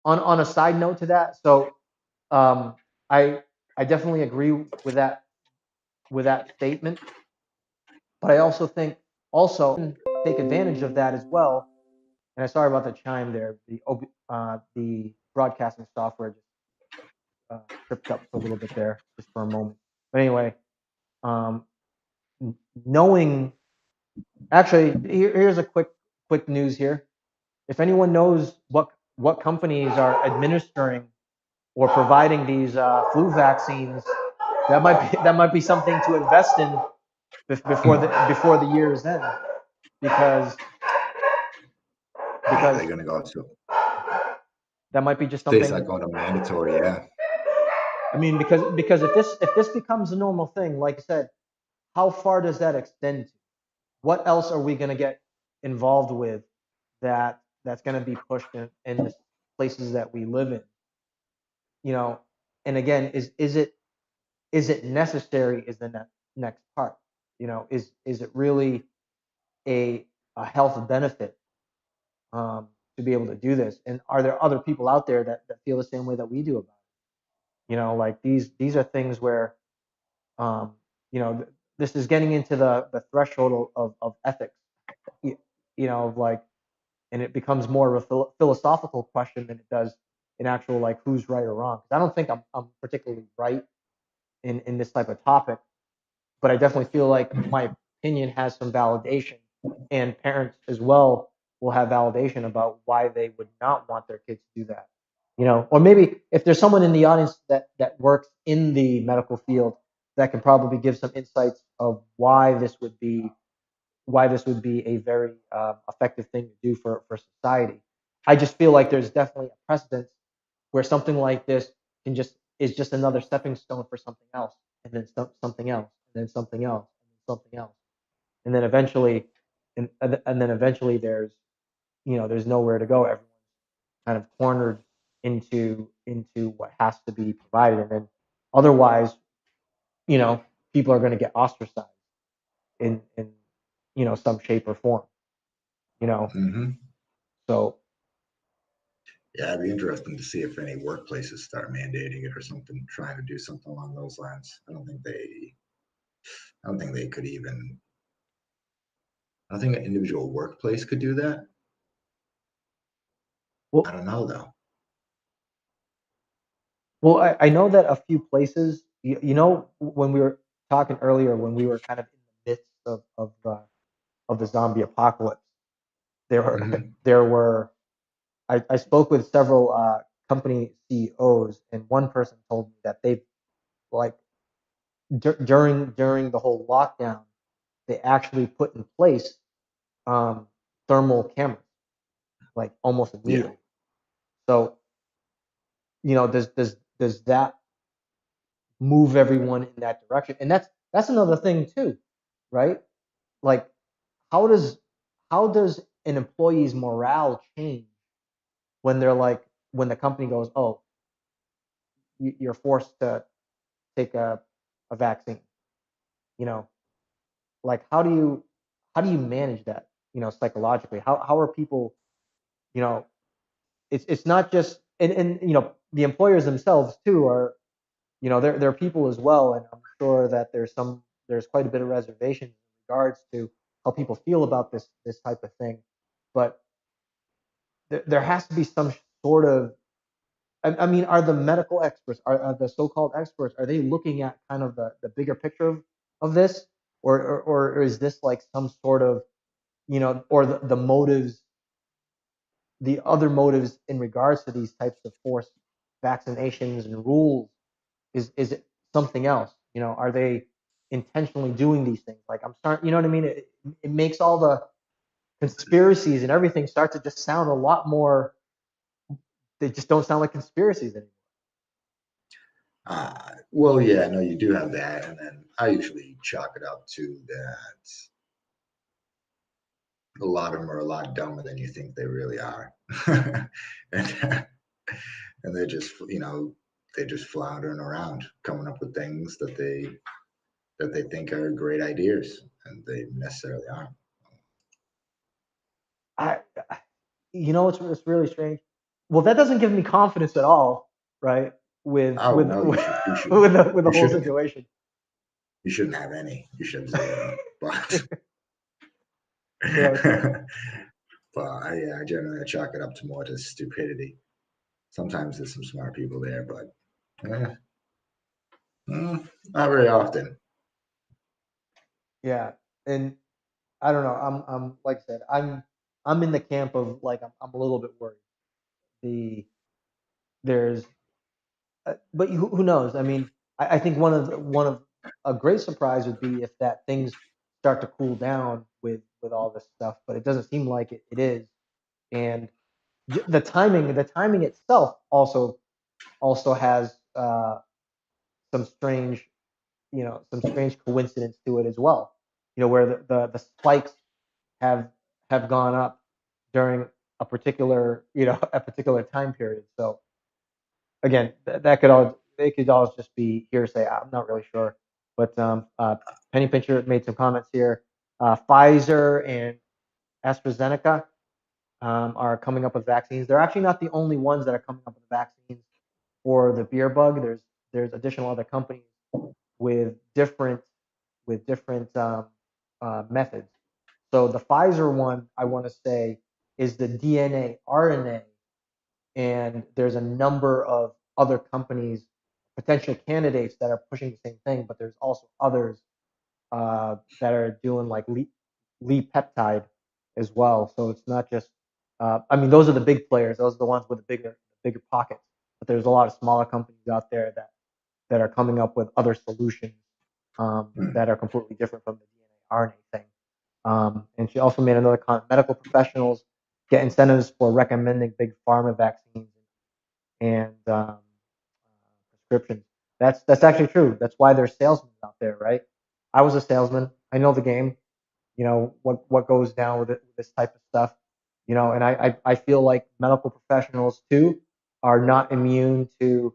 on a side note to that, so um, I I definitely agree with that statement. But I also think also take advantage of that as well. And I'm sorry about the chime there. The broadcasting software just tripped up for a little bit there, just for a moment. But anyway, um, knowing actually, here's a quick news here. If anyone knows what companies are administering or providing these flu vaccines, that might be something to invest in before the year's end, because Yeah, because they're gonna go to that might be just they something. start going to mandatory. Yeah. I mean, because if this becomes a normal thing, like I said, how far does that extend to? What else are we going to get involved with that's going to be pushed in the places that we live in? You know, and again, is it necessary? Is the next part? Is it really a a health benefit to be able to do this? And are there other people out there that feel the same way that we do about it? Like these are things where um, this is getting into the threshold of ethics. You, of like, and it becomes more of a philosophical question than it does an actual like who's right or wrong. 'Cause I don't think I'm particularly right in this type of topic, but I definitely feel like my opinion has some validation, and parents as well will have validation about why they would not want their kids to do that. Or maybe if there's someone in the audience that works in the medical field that can probably give some insights of why this would be a very effective thing to do for society. I just feel like there's definitely a precedent where something like this is just another stepping stone for something else, and then something else, and then something else, and then something else, and then eventually, and then eventually there's nowhere to go. Everyone's kind of cornered into what has to be provided, and then otherwise, you know, people are going to get ostracized in some shape or form. You know, Hmm. so Yeah, it'd be interesting to see if any workplaces start mandating it or something, trying to do something along those lines. I don't think they could even. I don't think an individual workplace could do that. I well, don't know though. well, I know that a few places. When we were talking earlier, when we were kind of in the midst of the zombie apocalypse, there were Hmm. there were I spoke with several company CEOs, and one person told me that they like during the whole lockdown, they actually put in place um, thermal cameras like almost Yeah. immediately. So does that move everyone in that direction? And that's another thing too, right? Like, how does how does an employee's morale change when they're like when the company goes, oh, you're forced to take a vaccine? You know, like how do you manage that? Psychologically, how are people? You know, it's not just and the employers themselves too are they're people as well, and I'm sure that there's quite a bit of reservation in regards to how people feel about this type of thing, but there has to be some sort of I mean, are the medical experts, are the so-called experts, are they looking at kind of the bigger picture of this, or is this like some sort of or the motives, the other motives in regards to these types of forced vaccinations and rules, is it something else? Are they intentionally doing these things? Like I'm starting, you know what I mean? It makes all the conspiracies and everything start to just sound a lot more. They just don't sound like conspiracies anymore. Well, yeah, no, you do have that, and then I usually chalk it up to that a lot of them are a lot dumber than you think they really are, and and they're just floundering around, coming up with things that they think are great ideas, and they necessarily aren't. I, it's really strange. Well, that doesn't give me confidence at all, right? With Oh with no, with you should with the you whole should situation. You shouldn't have any. You should have zero. But Yeah, I generally chalk it up to more to stupidity. Sometimes there's some smart people there, but eh, not very often. yeah, and I don't know. I'm like I said, I'm in the camp of like I'm a little bit worried. The there's but who knows? I mean, I think one of a great surprise would be if that things start to cool down with all this stuff, but it doesn't seem like it is. And the timing itself also has some strange, some strange coincidence to it as well. Where the spikes have have gone up during a particular, a particular time period. So again, that could all they could all just be hearsay. I'm not really sure, but Penny Pincher made some comments here. Pfizer and AstraZeneca are coming up with vaccines. They're actually not the only ones that are coming up with vaccines for the beer bug. There's additional other companies with different methods. So the Pfizer one, I want to say, is the DNA RNA, and there's a number of other companies, potential candidates that are pushing the same thing, but there's also others that are doing like lead peptide as well. So it's not just, I mean, those are the big players. Those are the ones with the bigger pockets. But there's a lot of smaller companies out there that are coming up with other solutions Hmm. that are completely different from the DNA RNA thing. And she also made another comment: medical professionals get incentives for recommending big pharma vaccines and prescriptions. That's actually true. That's why there's salesmen out there, right? I was a salesman. I know the game. What goes down with this type of stuff. And I feel like medical professionals too are not immune to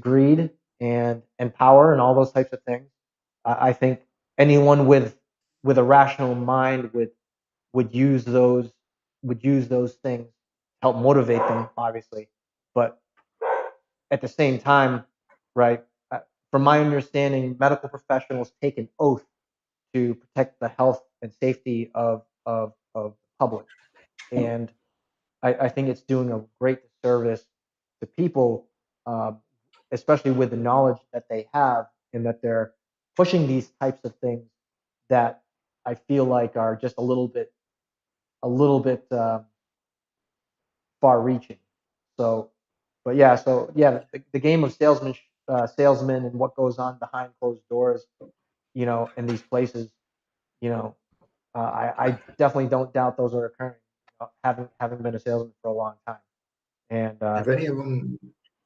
greed and power and all those types of things. I think anyone with a rational mind would use those would use those things to help motivate them, obviously. But at the same time, right? From my understanding, medical professionals take an oath to protect the health and safety of the public, and I think it's doing a great disservice to people, um, especially with the knowledge that they have, and that they're pushing these types of things that I feel like are just a little bit far-reaching. So, but yeah, the game of salesmen, and what goes on behind closed doors, in these places, you know, I definitely don't doubt those are occurring. Having been a salesman for a long time, and Have any of them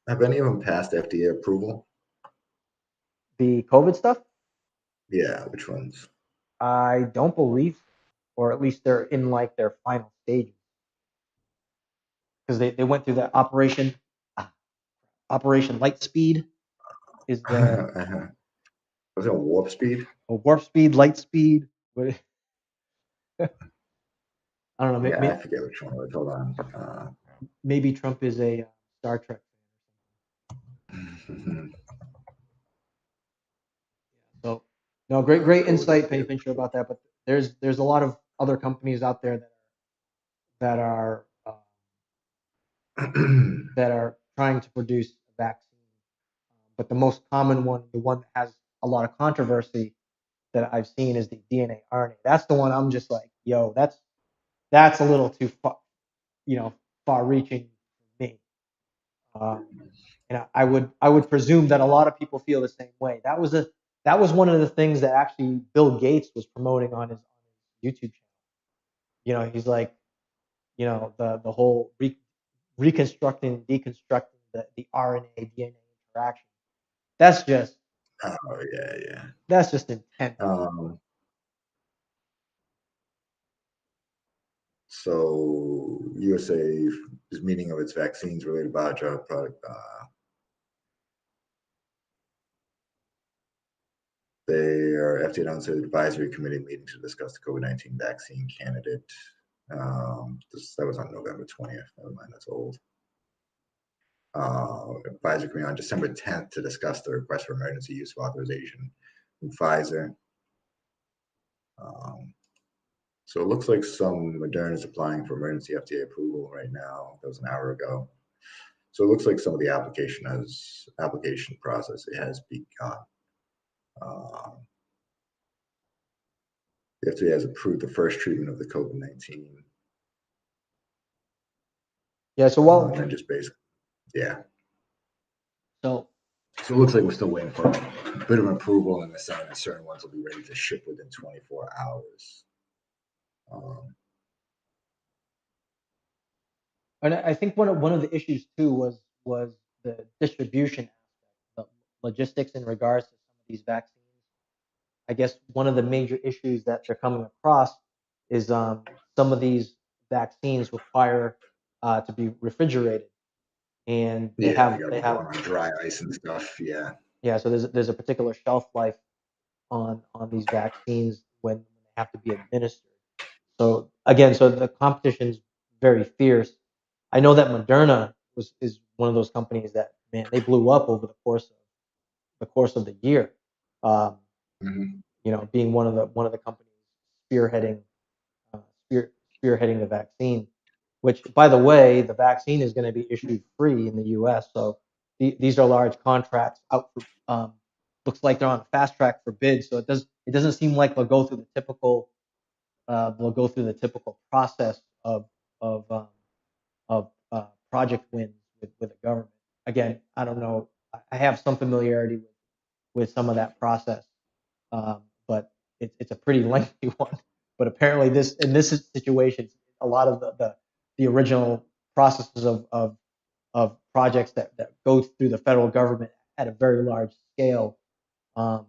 have any of them passed FDA approval? the COVID stuff, Yeah, which ones? I don't believe, so, or at least they're in like their final stages because they went through the Operation Lightspeed is the Was it Warp Speed? Warp Speed, Lightspeed. What, I don't know. Yeah, I Maybe, forget which one it was. Hold on. maybe Trump is a Star Trek fan. So no, great COVID. insight, Penny Fincher, about that. But there's a lot of other companies out there that are that are trying to produce a vaccine. But the most common one, the one that has a lot of controversy that I've seen, is the DNA RNA. That's the one I'm just like, yo, that's a little too far reaching for me. Um, and I would presume that a lot of people feel the same way. That was one of the things that actually Bill Gates was promoting on his YouTube channel. He's like, the whole reconstructing, deconstructing the RNA DNA interaction. That's just Oh yeah, yeah. that's just intense. Um, so USA is meeting of its vaccines related biodrug product. They are FDA announced an advisory committee meeting to discuss the COVID-19 vaccine candidate. That was on November 20th. Never mind, that's old. Advisory committee on December 10th to discuss the request for emergency use of authorization and Pfizer. Um, so it looks like some Moderna is applying for emergency FDA approval right now. That was an hour ago. So it looks like some of the application process it has begun. Um, the FDA has approved the first treatment of the COVID-19, Yeah. So and while then just basically, yeah. so So it looks like we're still waiting for a bit of approval, and they're saying that certain ones will be ready to ship within 24 hours. Um, And I think one of the issues too was the distribution aspect, the logistics in regards to some of these vaccines. I guess one of the major issues that they're coming across is some of these vaccines require to be refrigerated, and they yeah, they have got to they be have going on dry ice and stuff. Yeah. yeah. So there's a particular shelf life on these vaccines when they have to be administered. So again, so the competition's very fierce. I know that Moderna is one of those companies that, man, they blew up over the course of the year. Um, Hmm. being one of the companies spearheading uh, spear, spearheading the vaccine. Which, by the way, the vaccine is going to be issued free in the U.S. So these are large contracts out for. Looks like they're on a fast track for bids. So it doesn't seem like they'll go through the typical process of project wins with the government. Again, I don't know. I have some familiarity with some of that process, but it's a pretty lengthy one. But apparently, in this situation, a lot of the original processes of projects that go through the federal government at a very large scale. Um,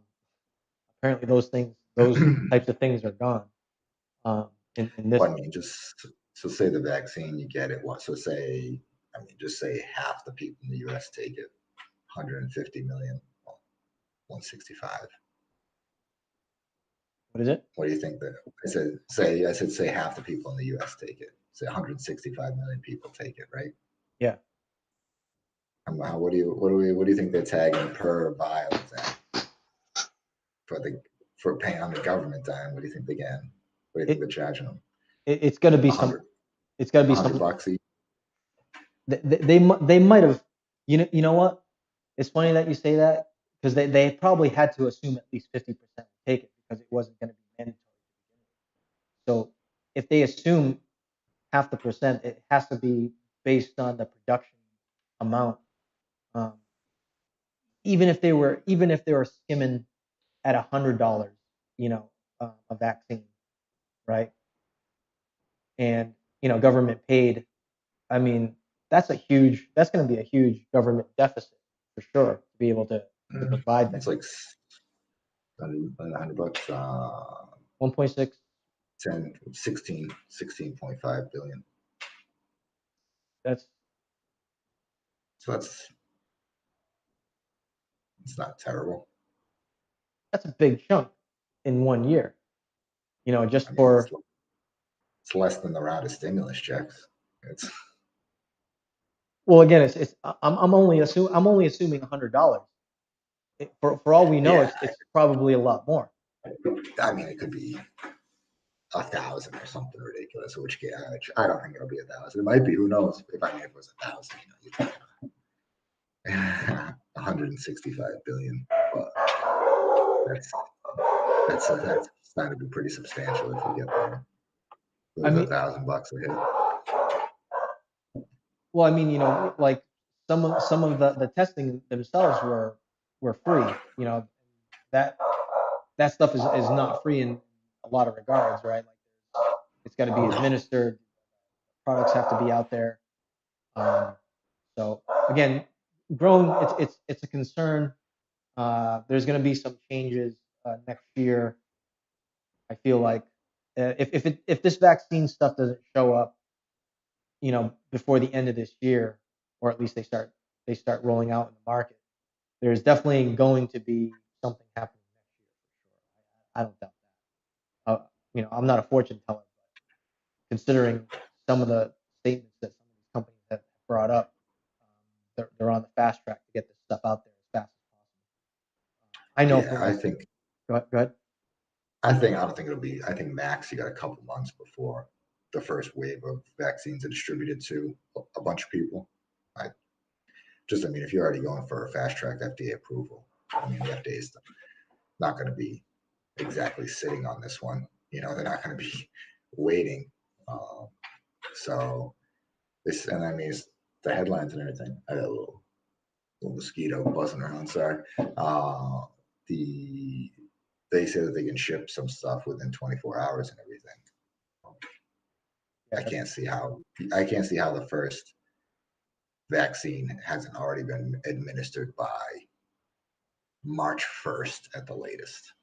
Apparently, those types of things are gone. In this Well, I mean, just so say the vaccine, you get it. What? So say, I mean, just say half the people in the U.S. take it, 150 million, 165. What is it? What do you think that? I said, say half the people in the U.S. take it. Say 165 million people take it, right? Yeah. What do you think they're tagging per vial at for the for paying on the government dime? What do you think they get? What do you think It, they're charging them? it's gonna be A some. hundred, It's gonna a be hundred some. bucks each. They might have. You know what? It's funny that you say that because they probably had to assume at least 50% take it because it wasn't going to be mandatory. So if they assume half the percent, it has to be based on the production amount. Um, even if they were skimming at $100, a vaccine, right? And government paid. I mean, that's going to be a huge government deficit for sure to be able to provide It's that. like 100 bucks. 1.6. 10, 16.5 billion. That's So it's not terrible. that's a big chunk in one year. I Just mean, for it's less than the round of stimulus checks. It's well, again, I'm only assuming $100. For all we know, yeah. it's probably a lot more. I mean, it could be 1,000 or something ridiculous. Which I don't think it'll be 1,000. It might be. Who knows? If it was 1,000, you 165 billion. But that's that's going to be pretty substantial if we get there. It I was a mean, $1,000 a hit. well, I mean, like some of the testing themselves were free. That that stuff is not free in a lot of regards, right? Like it's got to be No. administered. Products have to be out there. So again, growing it's a concern. There's going to be some changes next year. I feel like if this vaccine stuff doesn't show up, before the end of this year, or at least they start rolling out in the market, there's definitely going to be something happening next year for sure. I don't doubt that. I'm not a fortune teller, but considering some of the statements that some of these companies have brought up, they're on the fast track to get this stuff out there as fast as possible. I know for Yeah, I myself. think. Go ahead. I don't think it'll be. I think max you got a couple months before the first wave of vaccines are distributed to a bunch of people. I I mean, if you're already going for a fast track FDA approval, I mean, the FDA is not going to be exactly sitting on this one. You know, they're not going to be waiting. Um, so this, and I mean, it's the headlines and everything. I got a little mosquito buzzing around. Sorry. The They say that they can ship some stuff within 24 hours and everything. Yeah, I can't see how I can't see how the first vaccine hasn't already been administered by March 1st at the latest.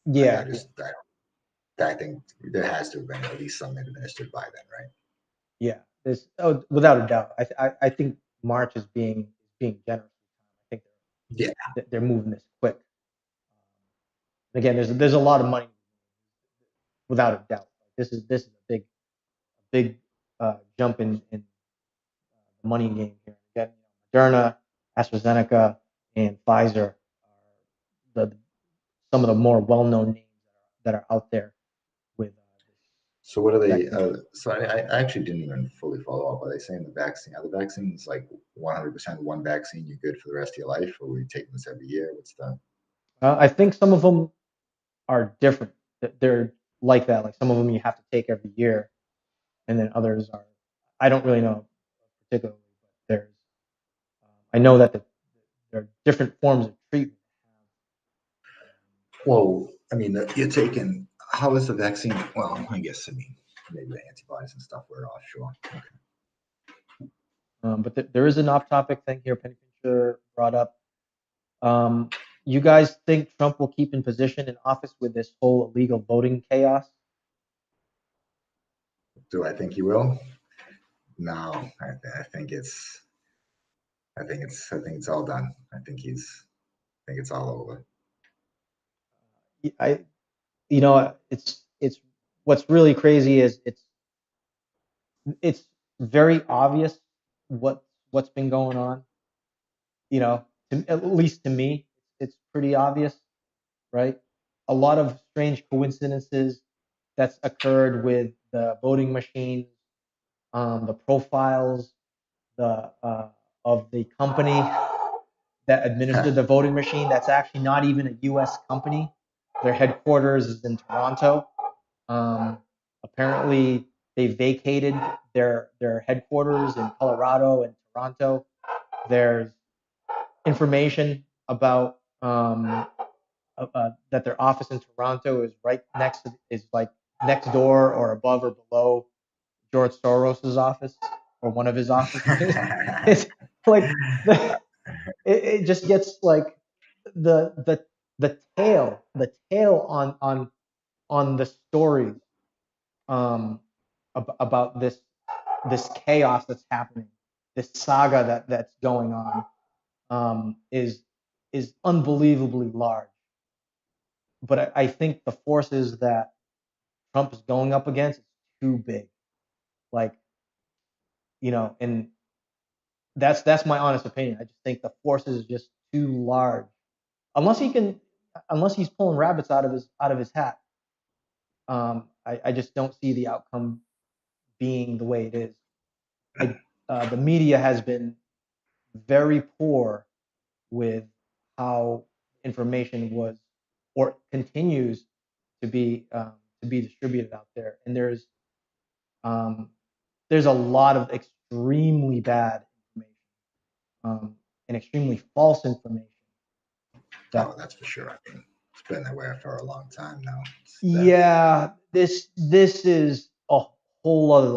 yeah, I think there has to have been at least some administered by then, right? yeah. There's without a doubt. I think March is being generous. I think Yeah. they're moving this quick. Again, there's a lot of money without a doubt. This is a big jump in the money game here. Again, Moderna, AstraZeneca, and Pfizer are the some of the more well-known names that are out there with So what are this they? vaccine. I actually didn't even fully follow up. Are they saying the vaccine? Are the vaccines like 100% one vaccine? You're good for the rest of your life, or are we taking this every year? What's the? I think some of them are different. They're like that. Like some of them you have to take every year, and then others are. I don't really know particularly, but I know that there are different forms of treatment. Well, I mean, you're taking. How is the vaccine? Well, I guess I mean maybe the antibodies and stuff were offshore. Okay. But there is an off-topic thing here. Penny Pincher brought up. Um, you guys think Trump will keep in position in office with this whole illegal voting chaos? Do I think he will? No, I think I think it's all done. I think it's all over. I, it's what's really crazy is it's very obvious what's been going on. At least to me, it's pretty obvious, right? A lot of strange coincidences that's occurred with the voting machines, the profiles, the of the company that administered the voting machine. That's actually not even a U.S. company. Their headquarters is in Toronto. Um, Apparently, they vacated their headquarters in Colorado and Toronto. There's information about that their office in Toronto is like next door or above or below George Soros's office or one of his offices. It's like it just gets like the the the tail on the stories um about this chaos that's happening, this saga that's going on, is unbelievably large. But I think the forces that Trump is going up against is too big. Like, and that's my honest opinion. I just think the forces is just too large. Unless he can, unless he's pulling rabbits out of his hat. I just don't see the outcome being the way it is. The media has been very poor with how information was or continues to be distributed out there, and um, there's a lot of extremely bad information, and extremely false information Oh, that that's for sure. I mean, it's been that way for a long time now. That's yeah, this is a whole other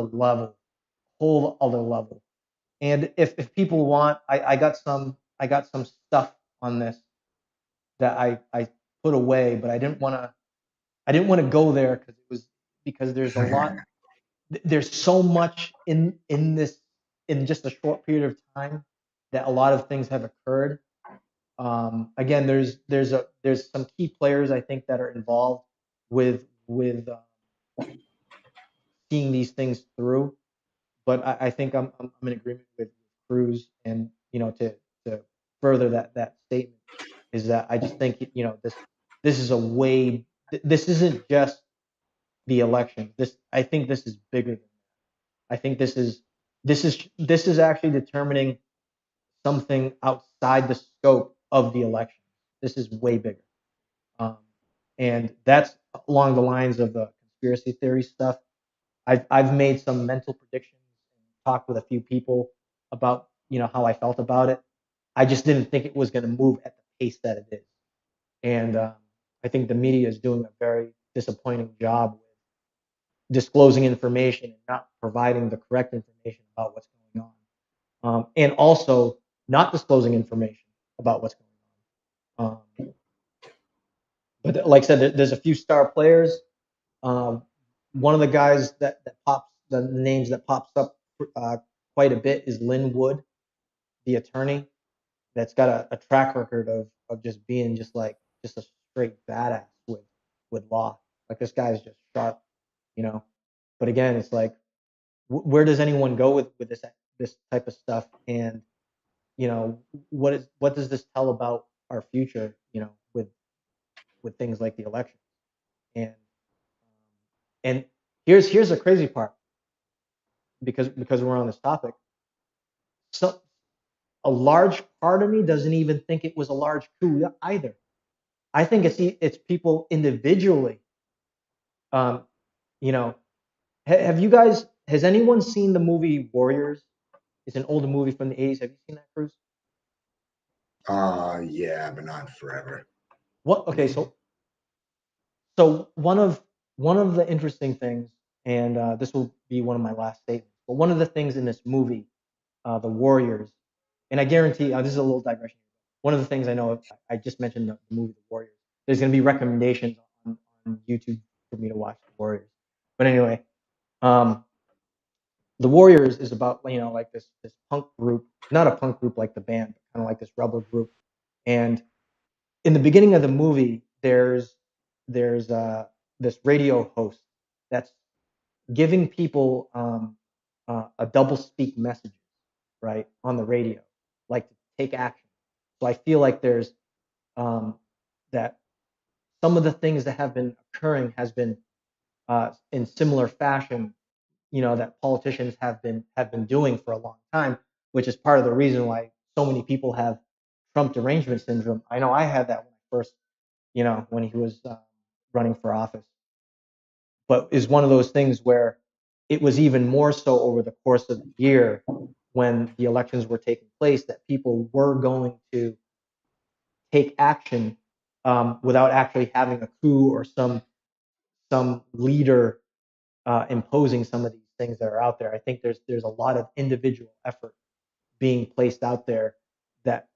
level. And if people want, I got some stuff on this that I put away, but I didn't want to go there because there's so much in this in just a short period of time that a lot of things have occurred. Again, there's some key players I think that are involved with seeing these things through. But I think I'm in agreement with Cruz, and to further that statement is that I just think this is a way this isn't just the election. This I think this is bigger than that. I think this is actually determining something outside the scope of the election. This is way bigger. Um, and that's along the lines of the conspiracy theory stuff. I've made some mental predictions and talked with a few people about how I felt about it. I just didn't think it was going to move at the pace that it is, and I think the media is doing a very disappointing job with disclosing information and not providing the correct information about what's going on, and also not disclosing information about what's going on. But like I said, there's a few star players. Um, One of the guys that pops the names that pops up uh, quite a bit is Lynn Wood, the attorney that's got a track record of just being just a straight badass with law. Like this guy's just sharp, you know. But again, it's like where does anyone go with this type of stuff? And what does this tell about our future? With things like the election. And here's the crazy part because we're on this topic. So a large part of me doesn't even think it was a large coup either. I think it's people individually. Um, you know, have you guys? Has anyone seen the movie Warriors? It's an older movie from the '80s. Have you seen that, Cruz? Yeah, but not forever. What? Okay, Maybe. so one of the interesting things, and this will be one of my last statements. But one of the things in this movie, the Warriors, and I guarantee this is a little digression. One of the things I know, I just mentioned the movie The Warriors. There's going to be recommendations on YouTube for me to watch The Warriors. But anyway, um, The Warriors is about like this punk group, not a punk group like the band, but kind of like this rebel group. And in the beginning of the movie, there's this radio host that's giving people a double speak messages, right, on the radio, like to take action. So I feel like there's that some of the things that have been occurring has been in similar fashion, that politicians have been doing for a long time, which is part of the reason why so many people have Trump derangement syndrome. I know I had that when I first, when he was running for office, but is one of those things where it was even more so over the course of the year when the elections were taking place that people were going to take action without actually having a coup or some leader imposing some of these things that are out there. I think there's a lot of individual effort being placed out there that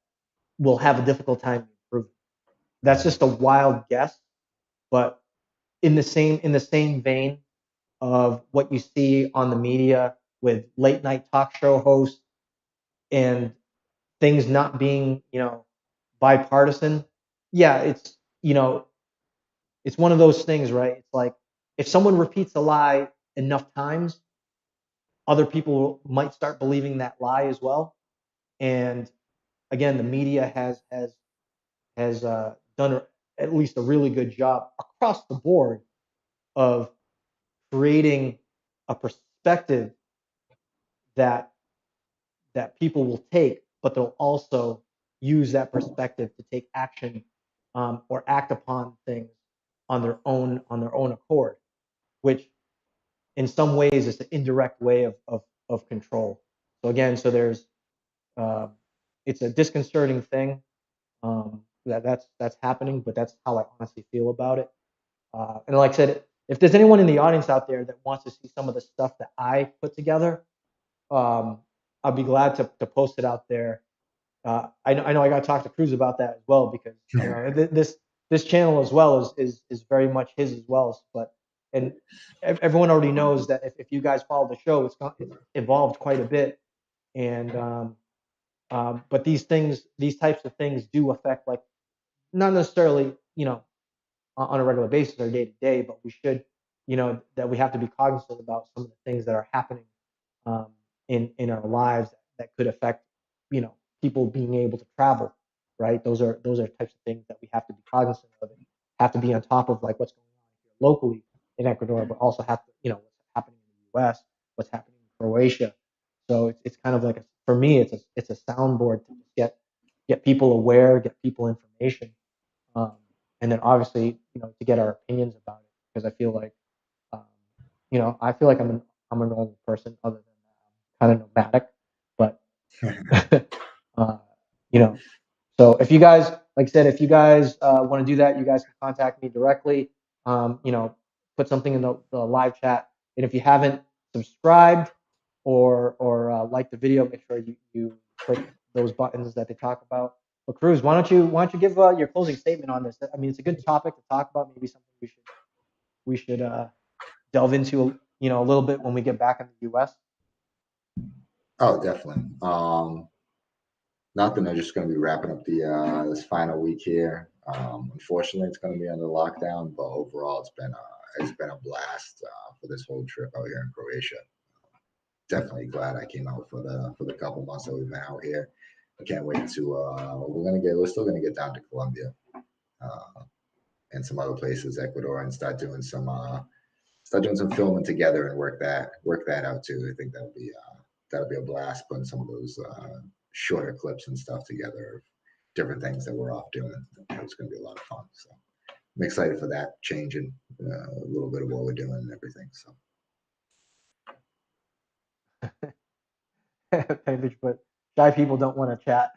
will have a difficult time improving. That's just a wild guess, but in the same vein of what you see on the media with late night talk show hosts and things not being bipartisan. Yeah, it's one of those things, right? It's like if someone repeats a lie enough times, other people might start believing that lie as well. And again, the media has done at least a really good job across the board of creating a perspective that people will take, but they'll also use that perspective to take action or act upon things on their own accord, which in some ways is an indirect way of control. So again, uh, it's a disconcerting thing that's happening, but that's how I honestly feel about it. And like I said, if there's anyone in the audience out there that wants to see some of the stuff that I put together, um, I'll be glad to post it out there. I know I got to talk to Cruz about that as well because this channel as well is very much his as well. But and everyone already knows that if you guys follow the show, it's evolved quite a bit. And but these types of things do affect, like, not necessarily on a regular basis or day to day, but we should that we have to be cognizant about some of the things that are happening in our lives that could affect people being able to travel. right? Those are types of things that we have to be cognizant of, and have to be on top of, like what's going on here locally in Ecuador, but also have to, what's happening in the U.S., what's happening in Croatia. So it's kind of like for me, it's a soundboard to just get people aware, get people information, um, and then obviously, to get our opinions about it, because I feel like, um, I feel like I'm a normal person other than kind of nomadic, but uh, you know, so if you guys, like I said, if you guys want to do that, you guys can contact me directly. Put something in the live chat, and if you haven't subscribed or liked the video, make sure you click those buttons that they talk about. Well, Cruz, why don't you give your closing statement on this? I mean, it's a good topic to talk about. Maybe something we should delve into, a little bit when we get back in the U.S. Oh, definitely. Nothing. They're just going to be wrapping up the this final week here. Unfortunately, it's going to be under lockdown, but overall, it's been a blast for this whole trip out here in Croatia. Definitely glad I came out for the couple months that we've been out here. I can't wait to. We're still gonna get down to Colombia uh, and some other places, Ecuador, and start doing some filming together and work that out too. I think that'll be a blast putting some of those shorter clips and stuff together of different things that we're off doing. It's going to be a lot of fun. So I'm excited for that, changing a little bit of what we're doing and everything. So But shy people don't want to chat.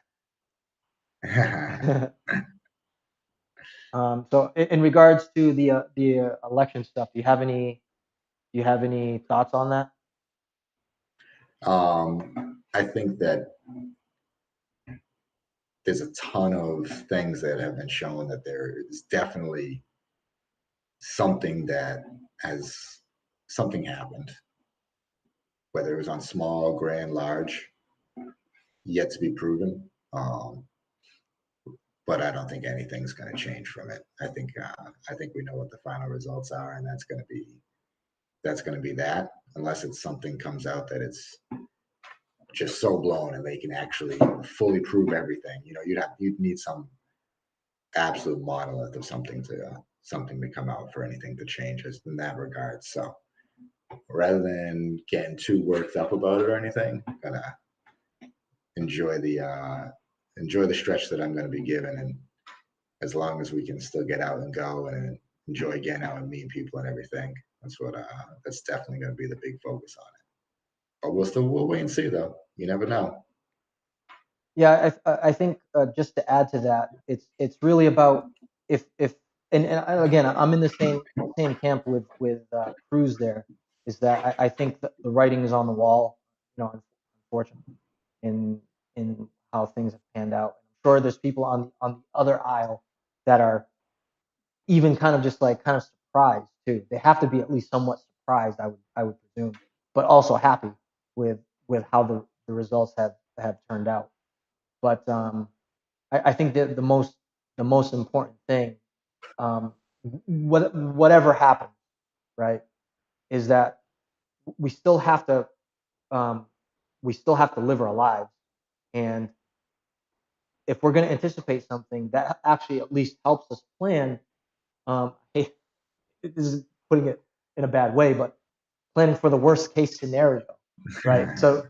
So in regards to the election stuff, do you have any thoughts on that? I think that there's a ton of things that have been shown that there is definitely something that has something happened, whether it was on small, grand, large, yet to be proven. But I don't think anything's going to change from it. I think we know what the final results are, and that's going to be that. Unless it's something comes out that it's just so blown and they can actually fully prove everything. You'd need some absolute monolith of something to come out for anything to change us in that regard. So rather than getting too worked up about it or anything, gonna enjoy the uh, enjoy the stretch that I'm going to be given, and as long as we can still get out and go and enjoy getting out and meeting people and everything, that's definitely going to be the big focus on it. But we'll wait and see though. You never know. Yeah, I think, just to add to that, it's really about, if and again, I'm in the same camp with Cruz. There is that I think that the writing is on the wall, unfortunately, in how things have panned out. I'm sure there's people on the other aisle that are even kind of just like kind of surprised too. They have to be at least somewhat surprised, I would presume, but also happy with how the results have turned out. But I think that the most important thing, whatever happens, right, is that we still have to um, we still have to live our lives, and if we're going to anticipate something, that actually at least helps us plan. Hey, this is putting it in a bad way, but planning for the worst case scenario, right? So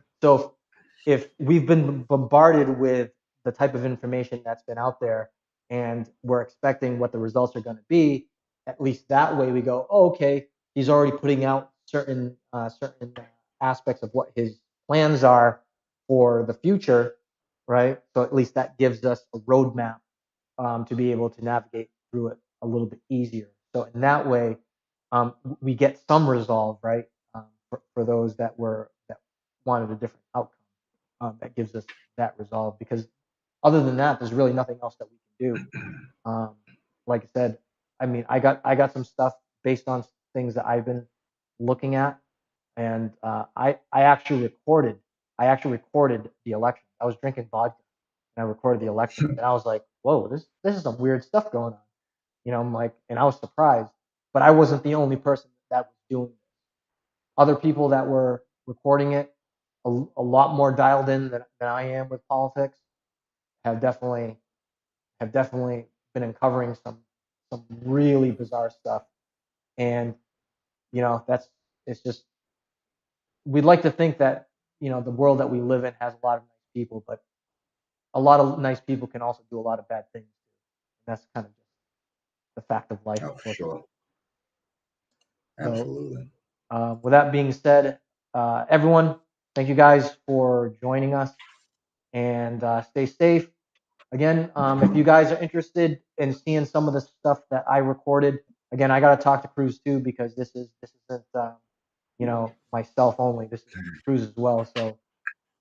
if we've been bombarded with the type of information that's been out there, and we're expecting what the results are going to be, at least that way we go, oh, okay, he's already putting out certain aspects of what his plans are for the future, right? So at least that gives us a roadmap, to be able to navigate through it a little bit easier. So in that way, we get some resolve, right? For those that wanted a different outcome, that gives us that resolve. Because other than that, there's really nothing else that we can do. Um, like I said, I mean, I got some stuff based on things that I've been looking at, and I actually recorded the election. I was drinking vodka, and I recorded the election, and I was like, whoa, this is some weird stuff going on. I'm like, and I was surprised, but I wasn't the only person that was doing it. Other people that were recording it, a lot more dialed in than I am with politics, have definitely have definitely been uncovering some really bizarre stuff. And that's it's just we'd like to think that the world that we live in has a lot of nice people, but a lot of nice people can also do a lot of bad things. And that's kind of just the fact of life, Oh, for unfortunately. sure. So, Absolutely. with that being said, everyone, thank you guys for joining us, and stay safe. Again, if you guys are interested in seeing some of the stuff that I recorded, again, I got to talk to Cruz too, because this isn't myself only. This is Cruz as well. So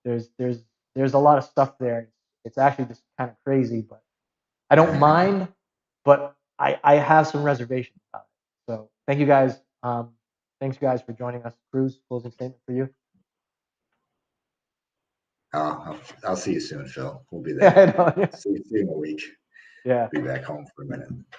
there's there's there's a lot of stuff there. It's actually just kind of crazy, but I don't mind, but I have some reservations about it. So thank you guys. Thanks you guys for joining us. Cruz, closing statement for you. I'll see you soon, Phil. We'll be Yeah, there. I know. See you in a week. Yeah. Be back home for a minute.